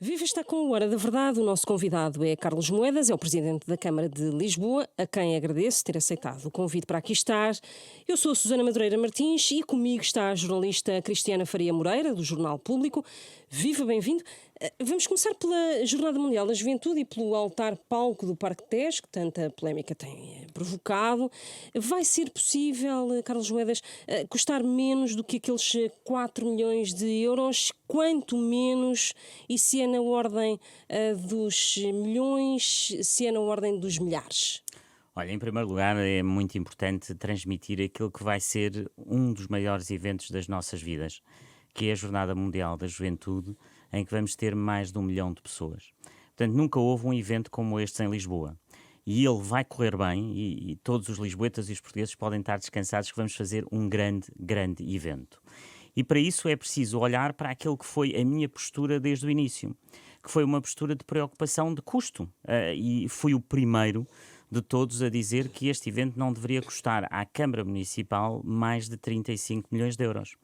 Viva está com a Hora da Verdade. O nosso convidado é Carlos Moedas, é o presidente da Câmara de Lisboa, a quem agradeço ter aceitado o convite para aqui estar. Eu sou a Susana Madureira Martins e comigo está a jornalista Cristiana Faria Moreira, do Jornal Público. Viva, bem-vindo. Vamos começar pela Jornada Mundial da Juventude e pelo altar-palco do Parque Tejo, que tanta polémica tem provocado. Vai ser possível, Carlos Moedas, custar menos do que aqueles 4 milhões de euros? Quanto menos? E se é na ordem dos milhões, se é na ordem dos milhares? Olha, em primeiro lugar, é muito importante transmitir aquilo que vai ser um dos maiores eventos das nossas vidas, que é a Jornada Mundial da Juventude, em que vamos ter mais de 1 milhão de pessoas. Portanto, nunca houve um evento como este em Lisboa. E ele vai correr bem, e todos os lisboetas e os portugueses podem estar descansados que vamos fazer um grande, grande evento. E para isso é preciso olhar para aquilo que foi a minha postura desde o início, que foi uma postura de preocupação de custo. E fui o primeiro de todos a dizer que este evento não deveria custar à Câmara Municipal mais de 35 milhões de euros.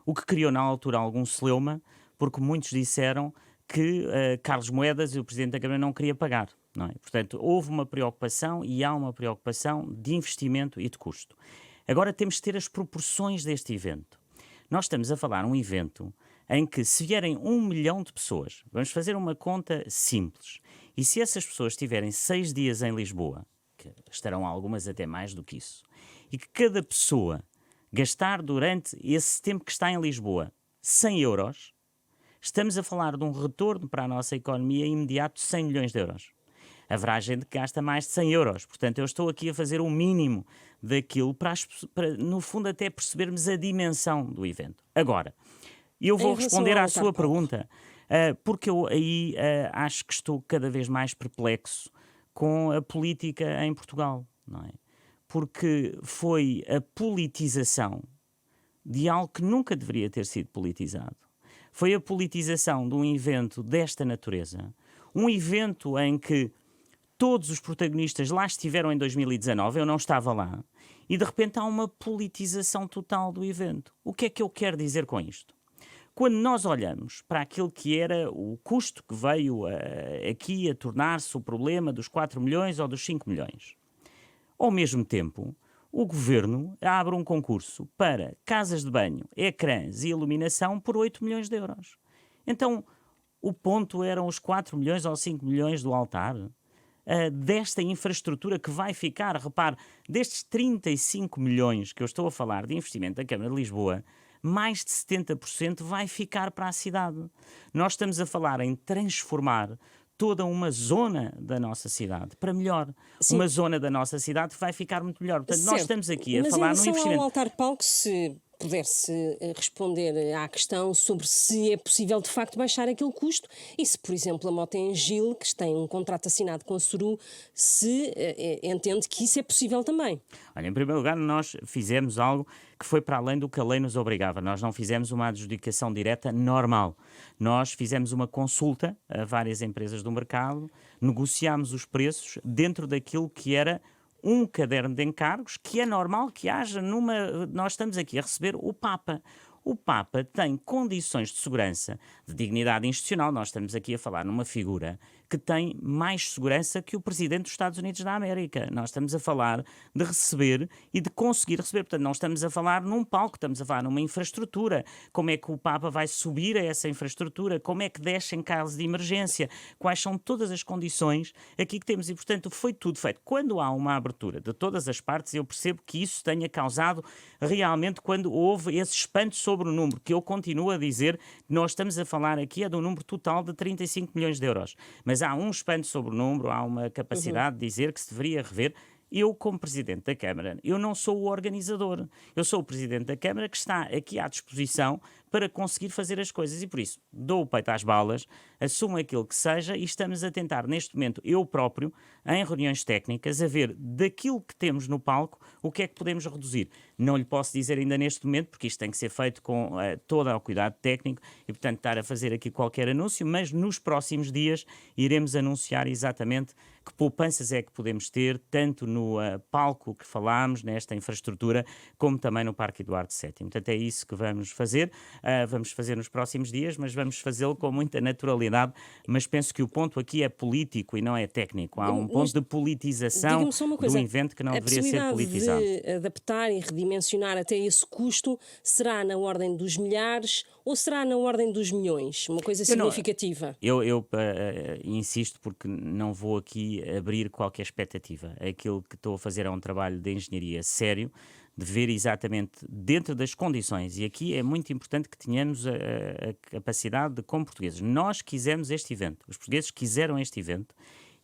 O que criou na altura algum celeuma, porque muitos disseram que Carlos Moedas, o Presidente da Câmara, não queria pagar. Não é? Portanto, houve uma preocupação e há uma preocupação de investimento e de custo. Agora temos de ter as proporções deste evento. Nós estamos a falar um evento em que, se vierem 1 milhão de pessoas, vamos fazer uma conta simples, e se essas pessoas estiverem 6 dias em Lisboa, que estarão algumas até mais do que isso, e que cada pessoa gastar durante esse tempo que está em Lisboa 100 euros, estamos a falar de um retorno para a nossa economia imediato de 100 milhões de euros. Haverá gente que gasta mais de 100 euros. Portanto, eu estou aqui a fazer o mínimo daquilo para, no fundo, até percebermos a dimensão do evento. Agora, eu Em vou relação responder ao à sua altar-palco. pergunta, porque eu aí acho que estou cada vez mais perplexo com a política em Portugal, não é? Porque foi a politização de algo que nunca deveria ter sido politizado. Foi a politização de um evento desta natureza, um evento em que todos os protagonistas lá estiveram em 2019, eu não estava lá, e de repente há uma politização total do evento. O que é que eu quero dizer com isto? Quando nós olhamos para aquilo que era o custo que veio aqui a tornar-se o problema dos 4 milhões ou dos 5 milhões, ao mesmo tempo, o governo abre um concurso para casas de banho, ecrãs e iluminação por 8 milhões de euros. Então, o ponto eram os 4 milhões ou 5 milhões do altar? Desta infraestrutura que vai ficar, repare, destes 35 milhões que eu estou a falar de investimento da Câmara de Lisboa, mais de 70% vai ficar para a cidade. Nós estamos a falar em transformar toda uma zona da nossa cidade para melhor. Sim, Uma zona da nossa cidade que vai ficar muito melhor. Portanto, nós certo. estamos aqui a Mas em falar num relação ao investimento. altar-palco, se pudesse responder à questão sobre se é possível de facto baixar aquele custo e se, por exemplo, a Mota Gil, que tem um contrato assinado com a Suru, se entende que isso é possível também. Olha, em primeiro lugar, nós fizemos algo que foi para além do que a lei nos obrigava. Nós não fizemos uma adjudicação direta normal. Nós fizemos uma consulta a várias empresas do mercado, negociámos os preços dentro daquilo que era um caderno de encargos, que é normal que haja numa. Nós estamos aqui a receber o Papa. O Papa tem condições de segurança, de dignidade institucional. Nós estamos aqui a falar numa figura que tem mais segurança que o Presidente dos Estados Unidos da América. Nós estamos a falar de receber e de conseguir receber. Portanto, não estamos a falar num palco, estamos a falar numa infraestrutura. Como é que o Papa vai subir a essa infraestrutura? Como é que desce em caso de emergência? Quais são todas as condições aqui que temos? E, portanto, foi tudo feito. Quando há uma abertura de todas as partes, eu percebo que isso tenha causado realmente, quando houve esse espanto sobre o número, que eu continuo a dizer que nós estamos a falar aqui é de um número total de 35 milhões de euros. Mas há um espanto sobre o número, há uma Uhum. capacidade de dizer que se deveria rever. Eu, como Presidente da Câmara, eu não sou o organizador. Eu sou o Presidente da Câmara que está aqui à disposição para conseguir fazer as coisas e, por isso, dou o peito às balas, assumo aquilo que seja e estamos a tentar, neste momento, eu próprio, em reuniões técnicas, a ver daquilo que temos no palco, o que é que podemos reduzir. Não lhe posso dizer ainda neste momento, porque isto tem que ser feito com todo o cuidado técnico e, portanto, estar a fazer aqui qualquer anúncio, mas nos próximos dias iremos anunciar exatamente que poupanças é que podemos ter, tanto no palco que falámos, nesta infraestrutura, como também no Parque Eduardo VII. Portanto, é isso que vamos fazer. vamos fazer nos próximos dias, mas vamos fazê-lo com muita naturalidade. Mas penso que o ponto aqui é político e não é técnico. Há um ponto de politização Diga-me só uma do coisa, evento que não a deveria ser possibilidade politizado. de adaptar e redimensionar até esse custo será na ordem dos milhares ou será na ordem dos milhões? Uma coisa Eu não- significativa. Eu insisto porque não vou aqui abrir qualquer expectativa. Aquilo que estou a fazer é um trabalho de engenharia sério, de ver exatamente dentro das condições. E aqui é muito importante que tenhamos a capacidade de, como portugueses, nós quisemos este evento, os portugueses quiseram este evento.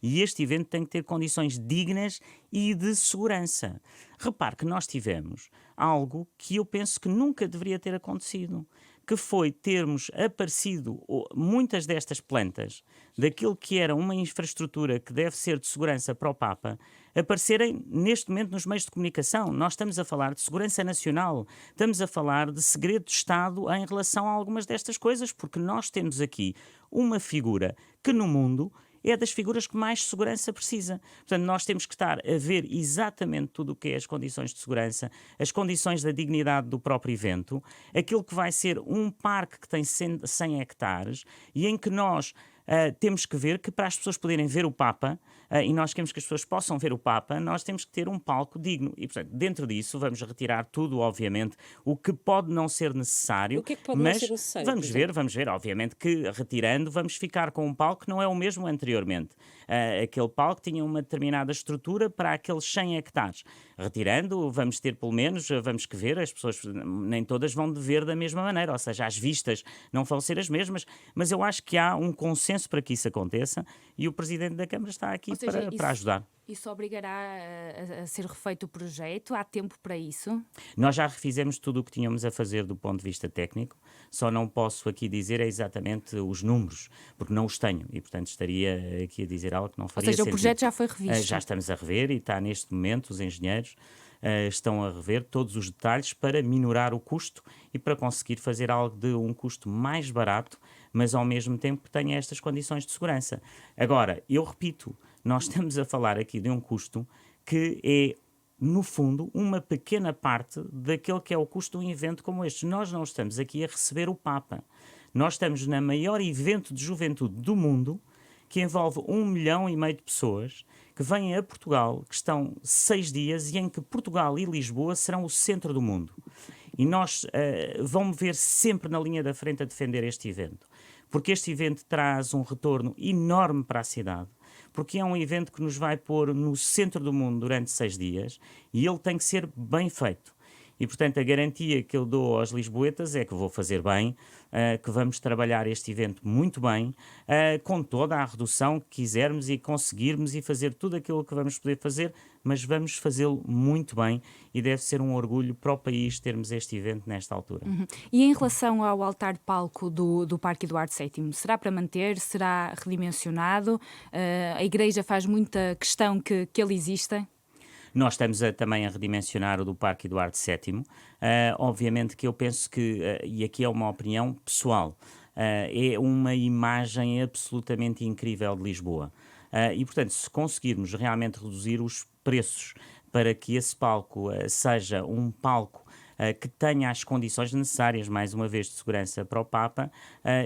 E este evento tem que ter condições dignas e de segurança. Repare que nós tivemos algo que eu penso que nunca deveria ter acontecido, que foi termos aparecido muitas destas plantas, daquilo que era uma infraestrutura que deve ser de segurança para o Papa, aparecerem neste momento nos meios de comunicação. Nós estamos a falar de segurança nacional, estamos a falar de segredo de Estado em relação a algumas destas coisas, porque nós temos aqui uma figura que no mundo é das figuras que mais segurança precisa. Portanto, nós temos que estar a ver exatamente tudo o que é as condições de segurança, as condições da dignidade do próprio evento, aquilo que vai ser um parque que tem 100 hectares e em que nós temos que ver que para as pessoas poderem ver o Papa, e nós queremos que as pessoas possam ver o Papa, nós temos que ter um palco digno. E, portanto, dentro disso vamos retirar tudo, obviamente, o que pode não ser necessário. O que é que pode não mas ser necessário, vamos por ver, exemplo? vamos ver. Obviamente que retirando vamos ficar com um palco que não é o mesmo anteriormente. Aquele palco tinha uma determinada estrutura para aqueles 100 hectares. Retirando, vamos ter pelo menos, vamos que ver, as pessoas nem todas vão ver da mesma maneira, ou seja, as vistas não vão ser as mesmas, mas eu acho que há um consenso para que isso aconteça e o Presidente da Câmara está aqui Ou seja, para ajudar. Isso obrigará a ser refeito o projeto? Há tempo para isso? Nós já refizemos tudo o que tínhamos a fazer do ponto de vista técnico, só não posso aqui dizer exatamente os números, porque não os tenho e, portanto, estaria aqui a dizer algo que não Ou faria seja, o sentido. projeto já foi revisto? Já estamos a rever e está neste momento, os engenheiros estão a rever todos os detalhes para minorar o custo e para conseguir fazer algo de um custo mais barato, mas ao mesmo tempo que tenha estas condições de segurança. Agora, eu repito, nós estamos a falar aqui de um custo que é, no fundo, uma pequena parte daquele que é o custo de um evento como este. Nós não estamos aqui a receber o Papa. Nós estamos no maior evento de juventude do mundo, que envolve 1,5 milhão de pessoas, que vêm a Portugal, que estão 6 dias e em que Portugal e Lisboa serão o centro do mundo. E nós vamos ver sempre na linha da frente a defender este evento, porque este evento traz um retorno enorme para a cidade, porque é um evento que nos vai pôr no centro do mundo durante 6 dias e ele tem que ser bem feito. E, portanto, a garantia que eu dou aos lisboetas é que vou fazer bem, que vamos trabalhar este evento muito bem, com toda a redução que quisermos e conseguirmos e fazer tudo aquilo que vamos poder fazer, mas vamos fazê-lo muito bem e deve ser um orgulho para o país termos este evento nesta altura. E em relação ao altar-palco do Parque Eduardo VII, será para manter? Será redimensionado? A Igreja faz muita questão que ele exista? Nós estamos também a redimensionar o do Parque Eduardo VII. Obviamente que eu penso que, e aqui é uma opinião pessoal, é uma imagem absolutamente incrível de Lisboa. E, portanto, se conseguirmos realmente reduzir os preços para que esse palco seja um palco que tenha as condições necessárias, mais uma vez, de segurança para o Papa,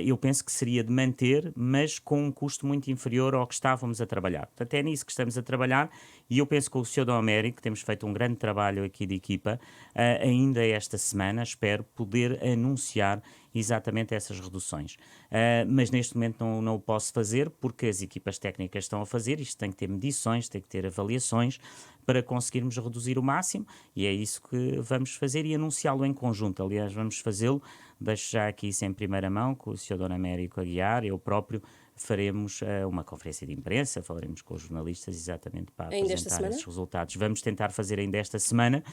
eu penso que seria de manter, mas com um custo muito inferior ao que estávamos a trabalhar. Portanto, é nisso que estamos a trabalhar e eu penso que com o Sr. Dom Américo temos feito um grande trabalho aqui de equipa. Ainda esta semana espero poder anunciar exatamente essas reduções. Mas neste momento não o posso fazer porque as equipas técnicas estão a fazer, isto tem que ter medições, tem que ter avaliações para conseguirmos reduzir o máximo e é isso que vamos fazer e anunciá-lo em conjunto. Aliás, vamos fazê-lo, deixo já aqui isso em primeira mão, com o Sr. Dom Américo a guiar, eu próprio faremos uma conferência de imprensa, falaremos com os jornalistas exatamente para Ainda esta apresentar semana? esses resultados. Vamos tentar fazer ainda esta semana,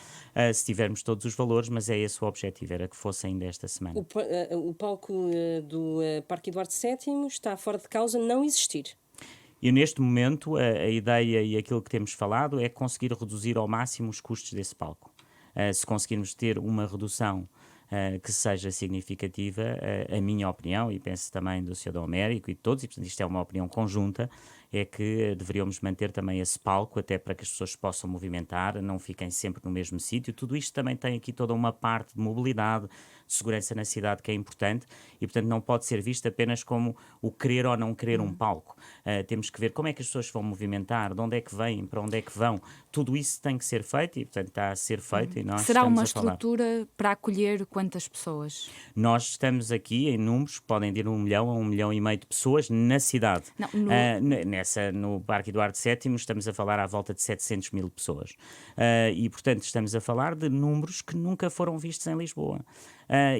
se tivermos todos os valores, mas é esse o objetivo, era que fosse ainda esta semana. O palco do Parque Eduardo VII está fora de causa não existir. E neste momento a ideia e aquilo que temos falado é conseguir reduzir ao máximo os custos desse palco. Se conseguirmos ter uma redução que seja significativa, a minha opinião, e penso também do Sr. Dom Américo e de todos, e portanto isto é uma opinião conjunta, é que deveríamos manter também esse palco, até para que as pessoas se possam movimentar, não fiquem sempre no mesmo sítio. Tudo isto também tem aqui toda uma parte de mobilidade, de segurança na cidade que é importante e, portanto, não pode ser visto apenas como o querer ou não querer um palco. Temos que ver como é que as pessoas se vão movimentar, de onde é que vêm, para onde é que vão. Tudo isso tem que ser feito e, portanto, está a ser feito e nós Será estamos uma a falar. estrutura para acolher quantas pessoas? Nós estamos aqui em números que podem ir de 1 milhão a 1,5 milhão de pessoas na cidade. Não, No Parque Eduardo VII estamos a falar à volta de 700 mil pessoas. E, portanto, estamos a falar de números que nunca foram vistos em Lisboa.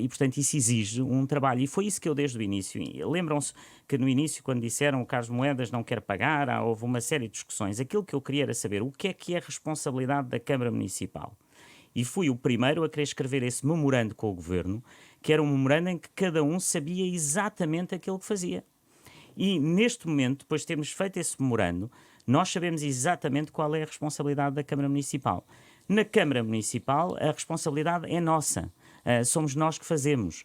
E, portanto, isso exige um trabalho. E foi isso que eu, desde o início... Lembram-se que no início, quando disseram o Carlos Moedas não quer pagar, houve uma série de discussões. Aquilo que eu queria era saber o que é a responsabilidade da Câmara Municipal. E fui o primeiro a querer escrever esse memorando com o Governo, que era um memorando em que cada um sabia exatamente aquilo que fazia. E neste momento, depois de termos feito esse memorando, nós sabemos exatamente qual é a responsabilidade da Câmara Municipal. Na Câmara Municipal, a responsabilidade é nossa. Somos nós que fazemos.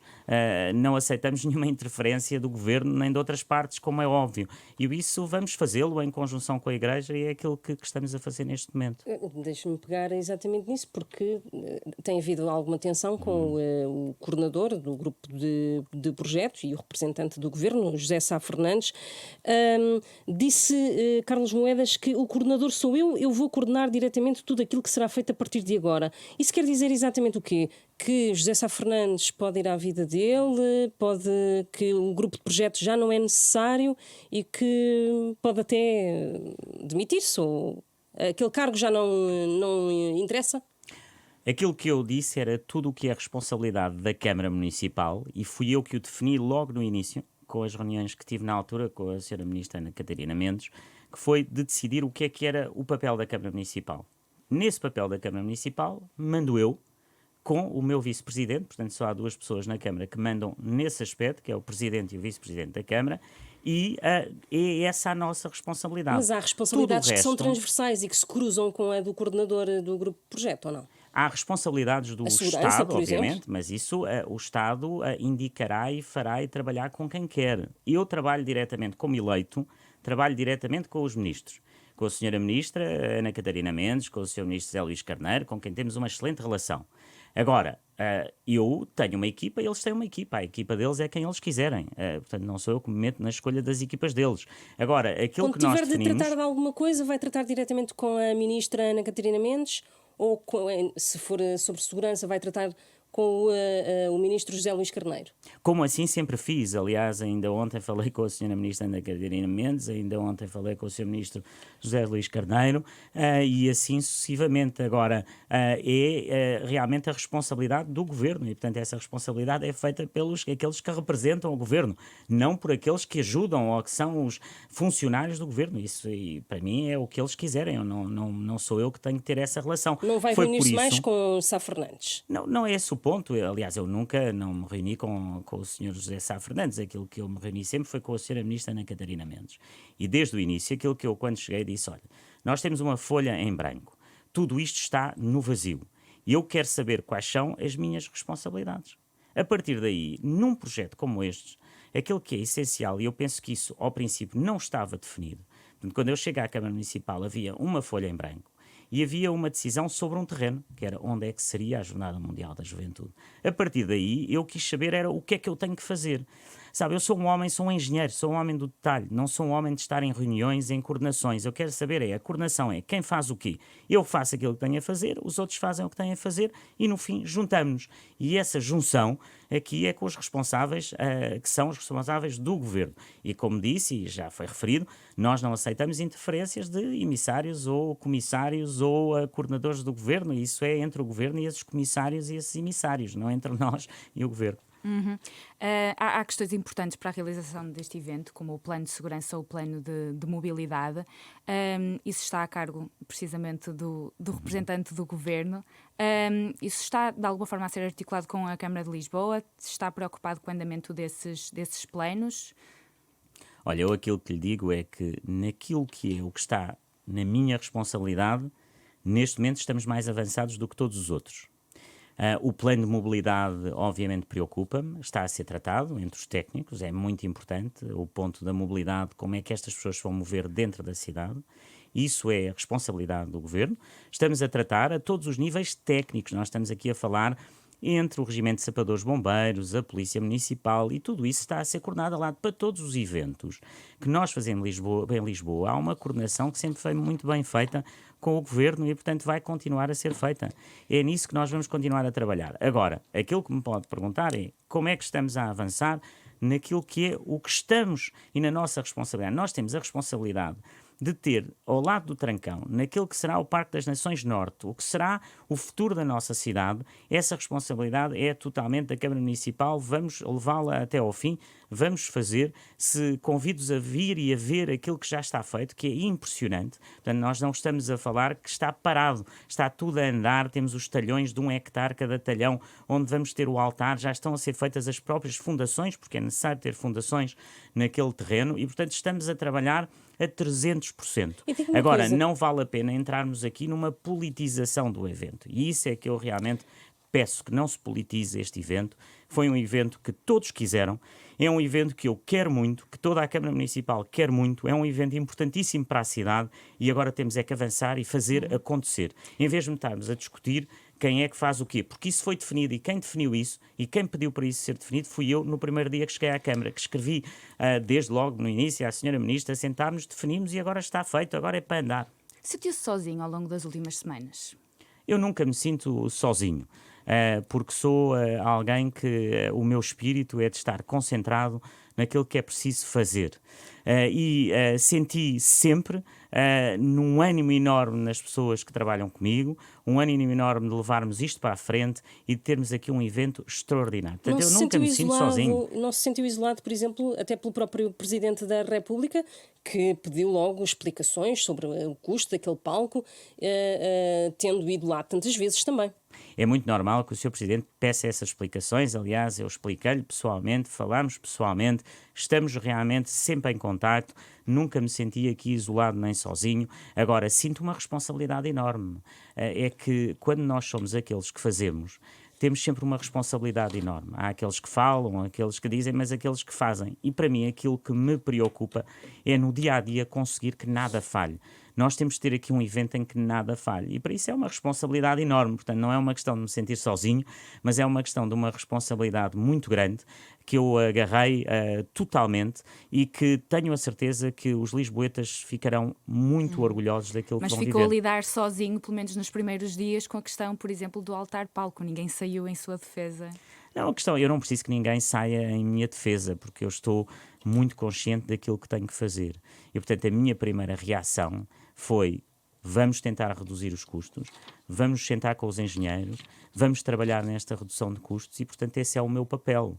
Não aceitamos nenhuma interferência do Governo nem de outras partes, como é óbvio. E isso vamos fazê-lo em conjunção com a Igreja e é aquilo que estamos a fazer neste momento. Deixa-me pegar exatamente nisso, porque tem havido alguma tensão com o coordenador do grupo de projetos e o representante do Governo, José Sá Fernandes. Disse Carlos Moedas que o coordenador sou eu vou coordenar diretamente tudo aquilo que será feito a partir de agora. Isso quer dizer exatamente o quê? Que José Sá Fernandes pode ir à vida dele, que o grupo de projetos já não é necessário e que pode até demitir-se ou aquele cargo já não interessa? Aquilo que eu disse era tudo o que é responsabilidade da Câmara Municipal e fui eu que o defini logo no início, com as reuniões que tive na altura com a Sra. Ministra Ana Catarina Mendes, que foi de decidir o que era o papel da Câmara Municipal. Nesse papel da Câmara Municipal, mando eu, com o meu vice-presidente, portanto só há 2 pessoas na Câmara que mandam nesse aspecto, que é o presidente e o vice-presidente da Câmara, e é essa a nossa responsabilidade. Mas há responsabilidades Tudo o que são resto, transversais e que se cruzam com a do coordenador do grupo de projeto, ou não? há responsabilidades do Estado, obviamente, mas isso o Estado indicará e fará e trabalhar com quem quer. Eu trabalho diretamente como eleito, trabalho diretamente com os ministros. Com a Sra. Ministra Ana Catarina Mendes, com o Sr. Ministro José Luís Carneiro, com quem temos uma excelente relação. Agora, eu tenho uma equipa, eles têm uma equipa. A equipa deles é quem eles quiserem. Portanto, não sou eu que me meto na escolha das equipas deles. Agora, aquilo Quando que nós tiver definimos... de tratar de alguma coisa, vai tratar diretamente com a ministra Ana Catarina Mendes ou, se for sobre segurança, vai tratar com o ministro José Luís Carneiro? Como assim sempre fiz. Aliás, ainda ontem falei com a Sra. Ministra Ana Catarina Mendes, ainda ontem falei com o Sr. Ministro José Luís Carneiro e assim sucessivamente. Agora, é realmente a responsabilidade do Governo e, portanto, essa responsabilidade é feita pelos aqueles que representam o Governo, não por aqueles que ajudam ou que são os funcionários do Governo. Isso, e, para mim, é o que eles quiserem. Não sou eu que tenho que ter essa relação. Não vai reunir-se mais com Sá Fernandes? Não é esse o ponto. Aliás, eu nunca não me reuni com o Sr. José Sá Fernandes. Aquilo que eu me reuni sempre foi com a Sra. Ministra Ana Catarina Mendes. E desde o início, aquilo que eu, quando cheguei, disse: olha, nós temos uma folha em branco. Tudo isto está no vazio. E eu quero saber quais são as minhas responsabilidades. A partir daí, num projeto como este, aquilo que é essencial, e eu penso que isso, ao princípio, não estava definido. Portanto, quando eu cheguei à Câmara Municipal, havia uma folha em branco. E havia uma decisão sobre um terreno, que era onde é que seria a Jornada Mundial da Juventude. A partir daí, eu quis saber era o que é que eu tenho que fazer. Sabe, eu sou um homem, sou um engenheiro, sou um homem do detalhe, não sou um homem de estar em reuniões, em coordenações. Eu quero saber a coordenação é quem faz o quê. Eu faço aquilo que tenho a fazer, os outros fazem o que têm a fazer e, no fim, juntamos-nos. E essa junção aqui é com os responsáveis, que são os responsáveis do Governo. E, como disse, e já foi referido, nós não aceitamos interferências de emissários ou comissários ou coordenadores do Governo. Isso é entre o Governo e esses comissários e esses emissários, não entre nós e o Governo. Há questões importantes para a realização deste evento, como o plano de segurança ou o plano de mobilidade. Isso está a cargo precisamente do representante do Governo. Isso está de alguma forma a ser articulado com a Câmara de Lisboa? Está preocupado com o andamento desses planos? Olha, eu aquilo que lhe digo é que naquilo que é o que está na minha responsabilidade, neste momento estamos mais avançados do que todos os outros. O plano de mobilidade obviamente preocupa-me, está a ser tratado entre os técnicos, é muito importante o ponto da mobilidade, como é que estas pessoas se vão mover dentro da cidade. Isso é a responsabilidade do Governo. Estamos a tratar a todos os níveis técnicos, nós estamos aqui a falar entre o Regimento de Sapadores Bombeiros, a Polícia Municipal, e tudo isso está a ser coordenado ao lado para todos os eventos que nós fazemos em Lisboa. Há uma coordenação que sempre foi muito bem feita com o Governo e, portanto, vai continuar a ser feita. É nisso que nós vamos continuar a trabalhar. Agora, aquilo que me pode perguntar é como é que estamos a avançar naquilo que é o que estamos e na nossa responsabilidade. Nós temos a responsabilidade de ter ao lado do Trancão, naquilo que será o Parque das Nações Norte, o que será o futuro da nossa cidade, essa responsabilidade é totalmente da Câmara Municipal, vamos levá-la até ao fim, vamos fazer, se convido-os a vir e a ver aquilo que já está feito, que é impressionante. Portanto, nós não estamos a falar que está parado, está tudo a andar, temos os talhões de 1 hectare cada talhão, onde vamos ter o altar, já estão a ser feitas as próprias fundações, porque é necessário ter fundações naquele terreno, e portanto estamos a trabalhar a 300%. Agora, não vale a pena entrarmos aqui numa politização do evento. E isso é que eu realmente peço que não se politize este evento. Foi um evento que todos quiseram, é um evento que eu quero muito, que toda a Câmara Municipal quer muito, é um evento importantíssimo para a cidade e agora temos é que avançar e fazer acontecer. Em vez de estarmos a discutir quem é que faz o quê, porque isso foi definido e quem definiu isso e quem pediu para isso ser definido fui eu no primeiro dia que cheguei à Câmara, que escrevi desde logo no início à Sra. Ministra, sentámos, definimos e agora está feito, agora é para andar. Sentiu-se sozinho ao longo das últimas semanas? Eu nunca me sinto sozinho. Porque sou alguém que o meu espírito é de estar concentrado naquilo que é preciso fazer. Senti sempre num ânimo enorme nas pessoas que trabalham comigo, um ânimo enorme de levarmos isto para a frente e de termos aqui um evento extraordinário. Portanto, eu nunca me sinto sozinho. Não se sentiu isolado, por exemplo, até pelo próprio Presidente da República, que pediu logo explicações sobre o custo daquele palco, tendo ido lá tantas vezes também. É muito normal que o Sr. Presidente peça essas explicações. Aliás, eu expliquei-lhe pessoalmente, falámos pessoalmente, estamos realmente sempre em contacto, nunca me senti aqui isolado nem sozinho. Agora, sinto uma responsabilidade enorme. É que quando nós somos aqueles que fazemos, temos sempre uma responsabilidade enorme. Há aqueles que falam, aqueles que dizem, mas aqueles que fazem. E para mim aquilo que me preocupa é no dia-a-dia conseguir que nada falhe. Nós temos de ter aqui um evento em que nada falhe. E para isso é uma responsabilidade enorme. Portanto, não é uma questão de me sentir sozinho, mas é uma questão de uma responsabilidade muito grande que eu agarrei totalmente e que tenho a certeza que os lisboetas ficarão muito orgulhosos daquilo que Mas vão viver. ficou a lidar sozinho, pelo menos nos primeiros dias, com a questão, por exemplo, do altar-palco. Ninguém saiu em sua defesa. Não, a questão, eu não preciso que ninguém saia em minha defesa, porque eu estou muito consciente daquilo que tenho que fazer. E, portanto, a minha primeira reação foi: vamos tentar reduzir os custos, vamos sentar com os engenheiros, vamos trabalhar nesta redução de custos e, portanto, esse é o meu papel.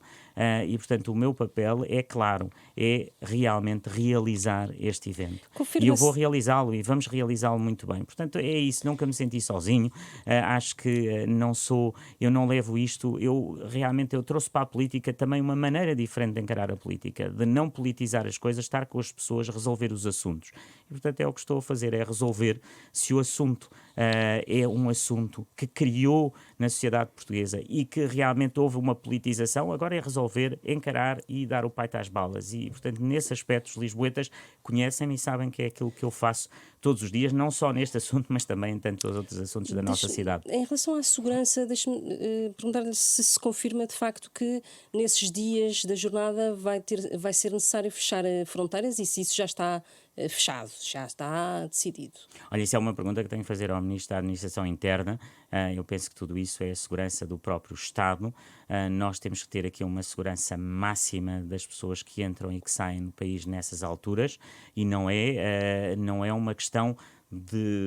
E, portanto, o meu papel é, claro, é realmente realizar este evento. E eu vou realizá-lo e vamos realizá-lo muito bem. Portanto, é isso, nunca me senti sozinho. Acho que eu não levo isto, eu trouxe para a política também uma maneira diferente de encarar a política, de não politizar as coisas, estar com as pessoas, resolver os assuntos. E, portanto, é o que estou a fazer, é resolver se o assunto é um assunto que criou na sociedade portuguesa e que realmente houve uma politização, agora é resolver, encarar e dar o paito às balas. E, portanto, nesse aspecto, os lisboetas conhecem-me e sabem que é aquilo que eu faço todos os dias, não só neste assunto, mas também em tantos outros assuntos da nossa cidade. Em relação à segurança, deixe-me perguntar-lhe se confirma de facto que nesses dias da jornada vai ser necessário fechar fronteiras e se isso já está fechado, já está decidido. Olha, isso é uma pergunta que tenho que fazer ao Ministro da Administração Interna. Eu penso que tudo isso é a segurança do próprio Estado. Nós temos que ter aqui uma segurança máxima das pessoas que entram e que saem do país nessas alturas e não é uma questão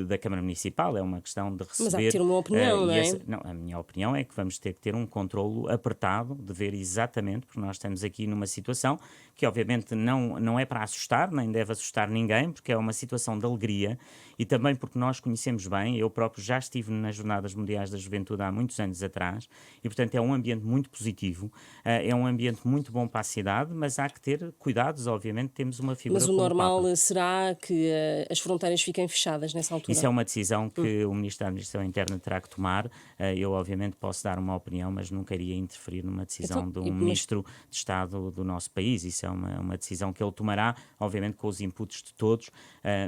da Câmara Municipal, é uma questão de receber... Mas há que ter uma opinião, não é? A minha opinião é que vamos ter que ter um controlo apertado, de ver exatamente, porque nós estamos aqui numa situação que obviamente não é para assustar, nem deve assustar ninguém, porque é uma situação de alegria e também porque nós conhecemos bem, eu próprio já estive nas Jornadas Mundiais da Juventude há muitos anos atrás e, portanto, é um ambiente muito positivo, é um ambiente muito bom para a cidade, mas há que ter cuidados, obviamente, temos uma figura Mas o normal será que as fronteiras fiquem fechadas nessa altura? Isso é uma decisão que o Ministro da Administração Interna terá que tomar. Eu, obviamente, posso dar uma opinião, mas nunca iria interferir numa decisão de um Ministro de Estado do nosso país. Isso é uma decisão que ele tomará, obviamente, com os inputs de todos,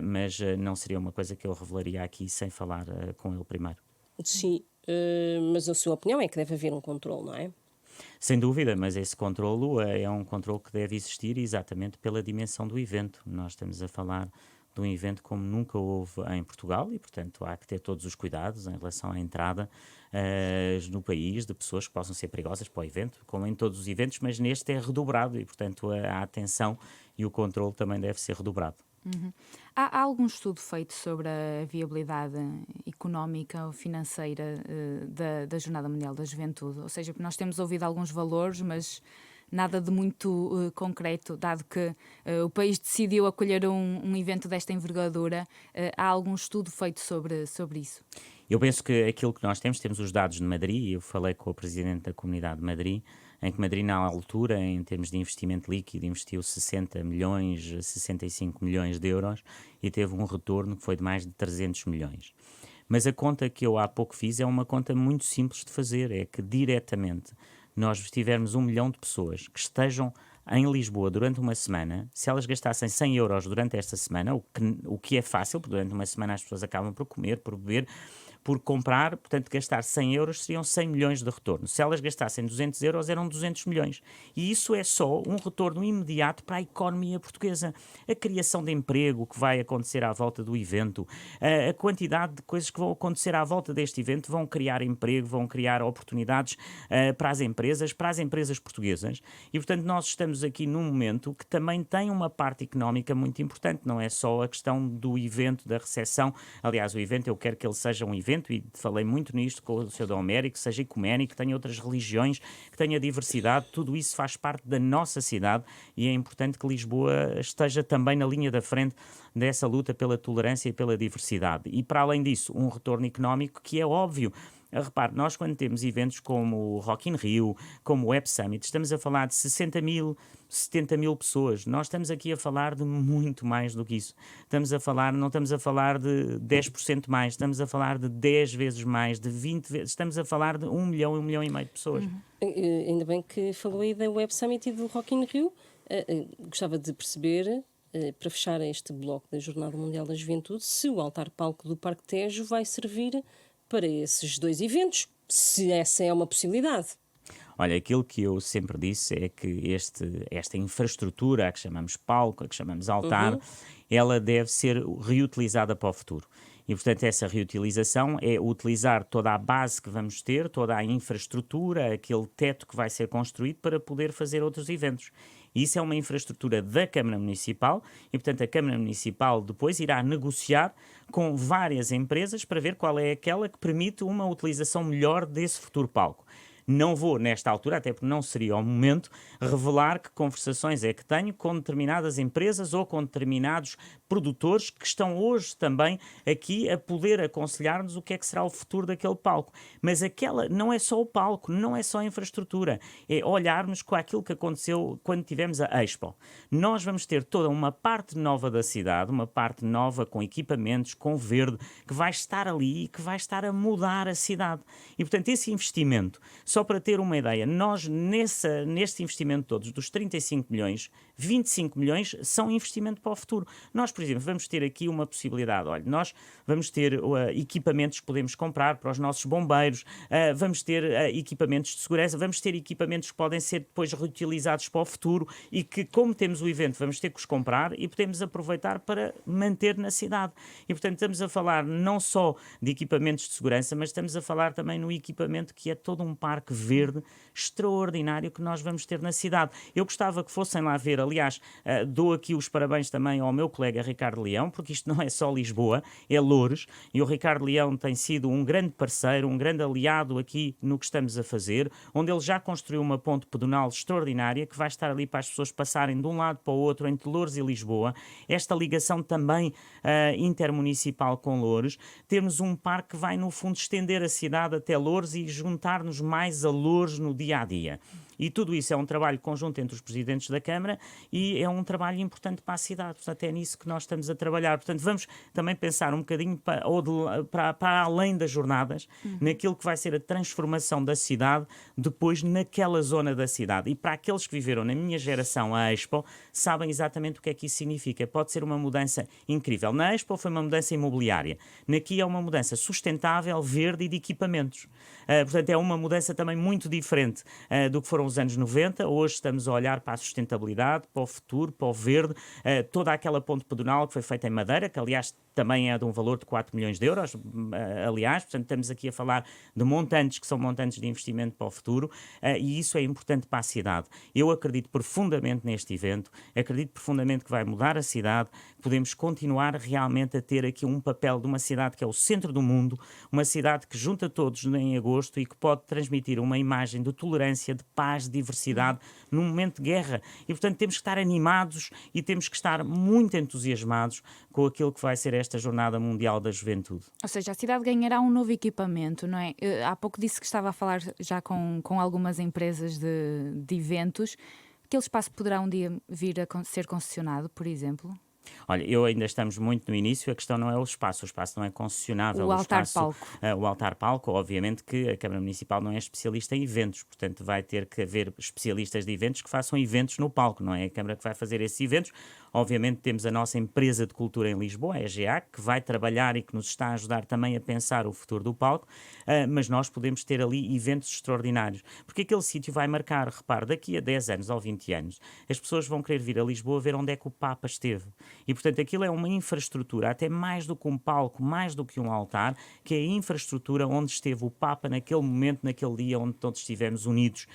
mas não seria uma coisa que eu revelaria aqui sem falar com ele primeiro. Sim. mas a sua opinião é que deve haver um controle, não é? Sem dúvida, mas esse controlo é um controle que deve existir exatamente pela dimensão do evento. Nós estamos a falar de um evento como nunca houve em Portugal e, portanto, há que ter todos os cuidados em relação à entrada no país de pessoas que possam ser perigosas para o evento, como em todos os eventos, mas neste é redobrado e, portanto, a atenção e o controle também deve ser redobrado. Há algum estudo feito sobre a viabilidade económica ou financeira da Jornada Mundial da Juventude? Ou seja, nós temos ouvido alguns valores, mas nada de muito concreto, dado que o país decidiu acolher um evento desta envergadura. Há algum estudo feito sobre isso? Eu penso que aquilo que nós temos os dados de Madrid, eu falei com o Presidente da Comunidade de Madrid, em que Madrid, na altura, em termos de investimento líquido, investiu 60 milhões, 65 milhões de euros e teve um retorno que foi de mais de 300 milhões. Mas a conta que eu há pouco fiz é uma conta muito simples de fazer, é que diretamente nós tivermos 1 milhão de pessoas que estejam em Lisboa durante uma semana, se elas gastassem 100 euros durante esta semana, o que é fácil, porque durante uma semana as pessoas acabam por comer, por beber, por comprar, portanto gastar 100 euros seriam 100 milhões de retorno. Se elas gastassem 200 euros eram 200 milhões. E isso é só um retorno imediato para a economia portuguesa. A criação de emprego que vai acontecer à volta do evento, a quantidade de coisas que vão acontecer à volta deste evento vão criar emprego, vão criar oportunidades para as empresas portuguesas. E, portanto, nós estamos aqui num momento que também tem uma parte económica muito importante. Não é só a questão do evento, da recepção. Aliás, o evento, eu quero que ele seja um evento, e falei muito nisto com o Sr. D. Homérico, que seja ecuménico, que tenha outras religiões, que tenha diversidade, tudo isso faz parte da nossa cidade e é importante que Lisboa esteja também na linha da frente dessa luta pela tolerância e pela diversidade. E para além disso, um retorno económico que é óbvio. Repare, nós quando temos eventos como o Rock in Rio, como o Web Summit, estamos a falar de 60 mil, 70 mil pessoas. Nós estamos aqui a falar de muito mais do que isso. Não estamos a falar de 10% mais, estamos a falar de 10 vezes mais, de 20 vezes, estamos a falar de 1 milhão, 1 milhão e meio de pessoas. Ainda bem que falou aí da Web Summit e do Rock in Rio. Gostava de perceber, para fechar este bloco da Jornada Mundial da Juventude, se o altar-palco do Parque Tejo vai servir para esses dois eventos, se essa é uma possibilidade. Olha, aquilo que eu sempre disse é que esta infraestrutura, a que chamamos palco, a que chamamos altar, ela deve ser reutilizada para o futuro. E, portanto, essa reutilização é utilizar toda a base que vamos ter, toda a infraestrutura, aquele teto que vai ser construído para poder fazer outros eventos. Isso é uma infraestrutura da Câmara Municipal e, portanto, a Câmara Municipal depois irá negociar com várias empresas para ver qual é aquela que permite uma utilização melhor desse futuro palco. Não vou, nesta altura, até porque não seria o momento, revelar que conversações é que tenho com determinadas empresas ou com determinados produtores que estão hoje também aqui a poder aconselhar-nos o que é que será o futuro daquele palco. Mas aquela não é só o palco, não é só a infraestrutura, é olharmos com aquilo que aconteceu quando tivemos a Expo. Nós vamos ter toda uma parte nova da cidade, uma parte nova com equipamentos, com verde, que vai estar ali e que vai estar a mudar a cidade. E, portanto, esse investimento, só para ter uma ideia, nós neste investimento todos, dos 35 milhões, 25 milhões são investimento para o futuro. Nós, por exemplo, vamos ter aqui uma possibilidade. Olha, nós vamos ter equipamentos que podemos comprar para os nossos bombeiros, vamos ter equipamentos de segurança, vamos ter equipamentos que podem ser depois reutilizados para o futuro e que, como temos o evento, vamos ter que os comprar e podemos aproveitar para manter na cidade. E, portanto, estamos a falar não só de equipamentos de segurança, mas estamos a falar também no equipamento que é todo um parque verde extraordinário que nós vamos ter na cidade. Eu gostava que fossem lá ver, aliás, dou aqui os parabéns também ao meu colega Ricardo Leão, porque isto não é só Lisboa, é Loures, e o Ricardo Leão tem sido um grande parceiro, um grande aliado aqui no que estamos a fazer, onde ele já construiu uma ponte pedonal extraordinária que vai estar ali para as pessoas passarem de um lado para o outro entre Loures e Lisboa. Esta ligação também intermunicipal com Loures. Temos um parque que vai, no fundo, estender a cidade até Loures e juntar-nos mais a Loures no dia-a-dia. E tudo isso é um trabalho conjunto entre os presidentes da Câmara e é um trabalho importante para a cidade. Portanto, é nisso que nós estamos a trabalhar. Portanto, vamos também pensar um bocadinho para além das jornadas, naquilo que vai ser a transformação da cidade depois naquela zona da cidade. E para aqueles que viveram na minha geração a Expo, sabem exatamente o que é que isso significa. Pode ser uma mudança incrível. Na Expo foi uma mudança imobiliária. Naqui é uma mudança sustentável, verde e de equipamentos. Portanto, é uma mudança também muito diferente do que foram os anos 90. Hoje estamos a olhar para a sustentabilidade, para o futuro, para o verde. Toda aquela ponte pedonal que foi feita em madeira, que aliás também é de um valor de 4 milhões de euros, aliás, portanto estamos aqui a falar de montantes que são montantes de investimento para o futuro, e isso é importante para a cidade. Eu acredito profundamente neste evento, acredito profundamente que vai mudar a cidade, podemos continuar realmente a ter aqui um papel de uma cidade que é o centro do mundo, uma cidade que junta todos em agosto e que pode transmitir uma imagem de tolerância, de paz, de diversidade, num momento de guerra. E, portanto, temos que estar animados e temos que estar muito entusiasmados com aquilo que vai ser esta Jornada Mundial da Juventude. Ou seja, a cidade ganhará um novo equipamento, não é? Há pouco disse que estava a falar já com algumas empresas de eventos. Aquele espaço poderá um dia vir a ser concessionado, por exemplo? Olha, ainda estamos muito no início, a questão não é o espaço não é concessionável. O altar-palco. O altar-palco, obviamente que a Câmara Municipal não é especialista em eventos, portanto vai ter que haver especialistas de eventos que façam eventos no palco, não é a Câmara que vai fazer esses eventos. Obviamente temos a nossa empresa de cultura em Lisboa, a EGA, que vai trabalhar e que nos está a ajudar também a pensar o futuro do palco, mas nós podemos ter ali eventos extraordinários, porque aquele sítio vai marcar, repare, daqui a 10 anos ou 20 anos, as pessoas vão querer vir a Lisboa ver onde é que o Papa esteve. E, portanto, aquilo é uma infraestrutura, até mais do que um palco, mais do que um altar, que é a infraestrutura onde esteve o Papa naquele momento, naquele dia onde todos estivemos unidos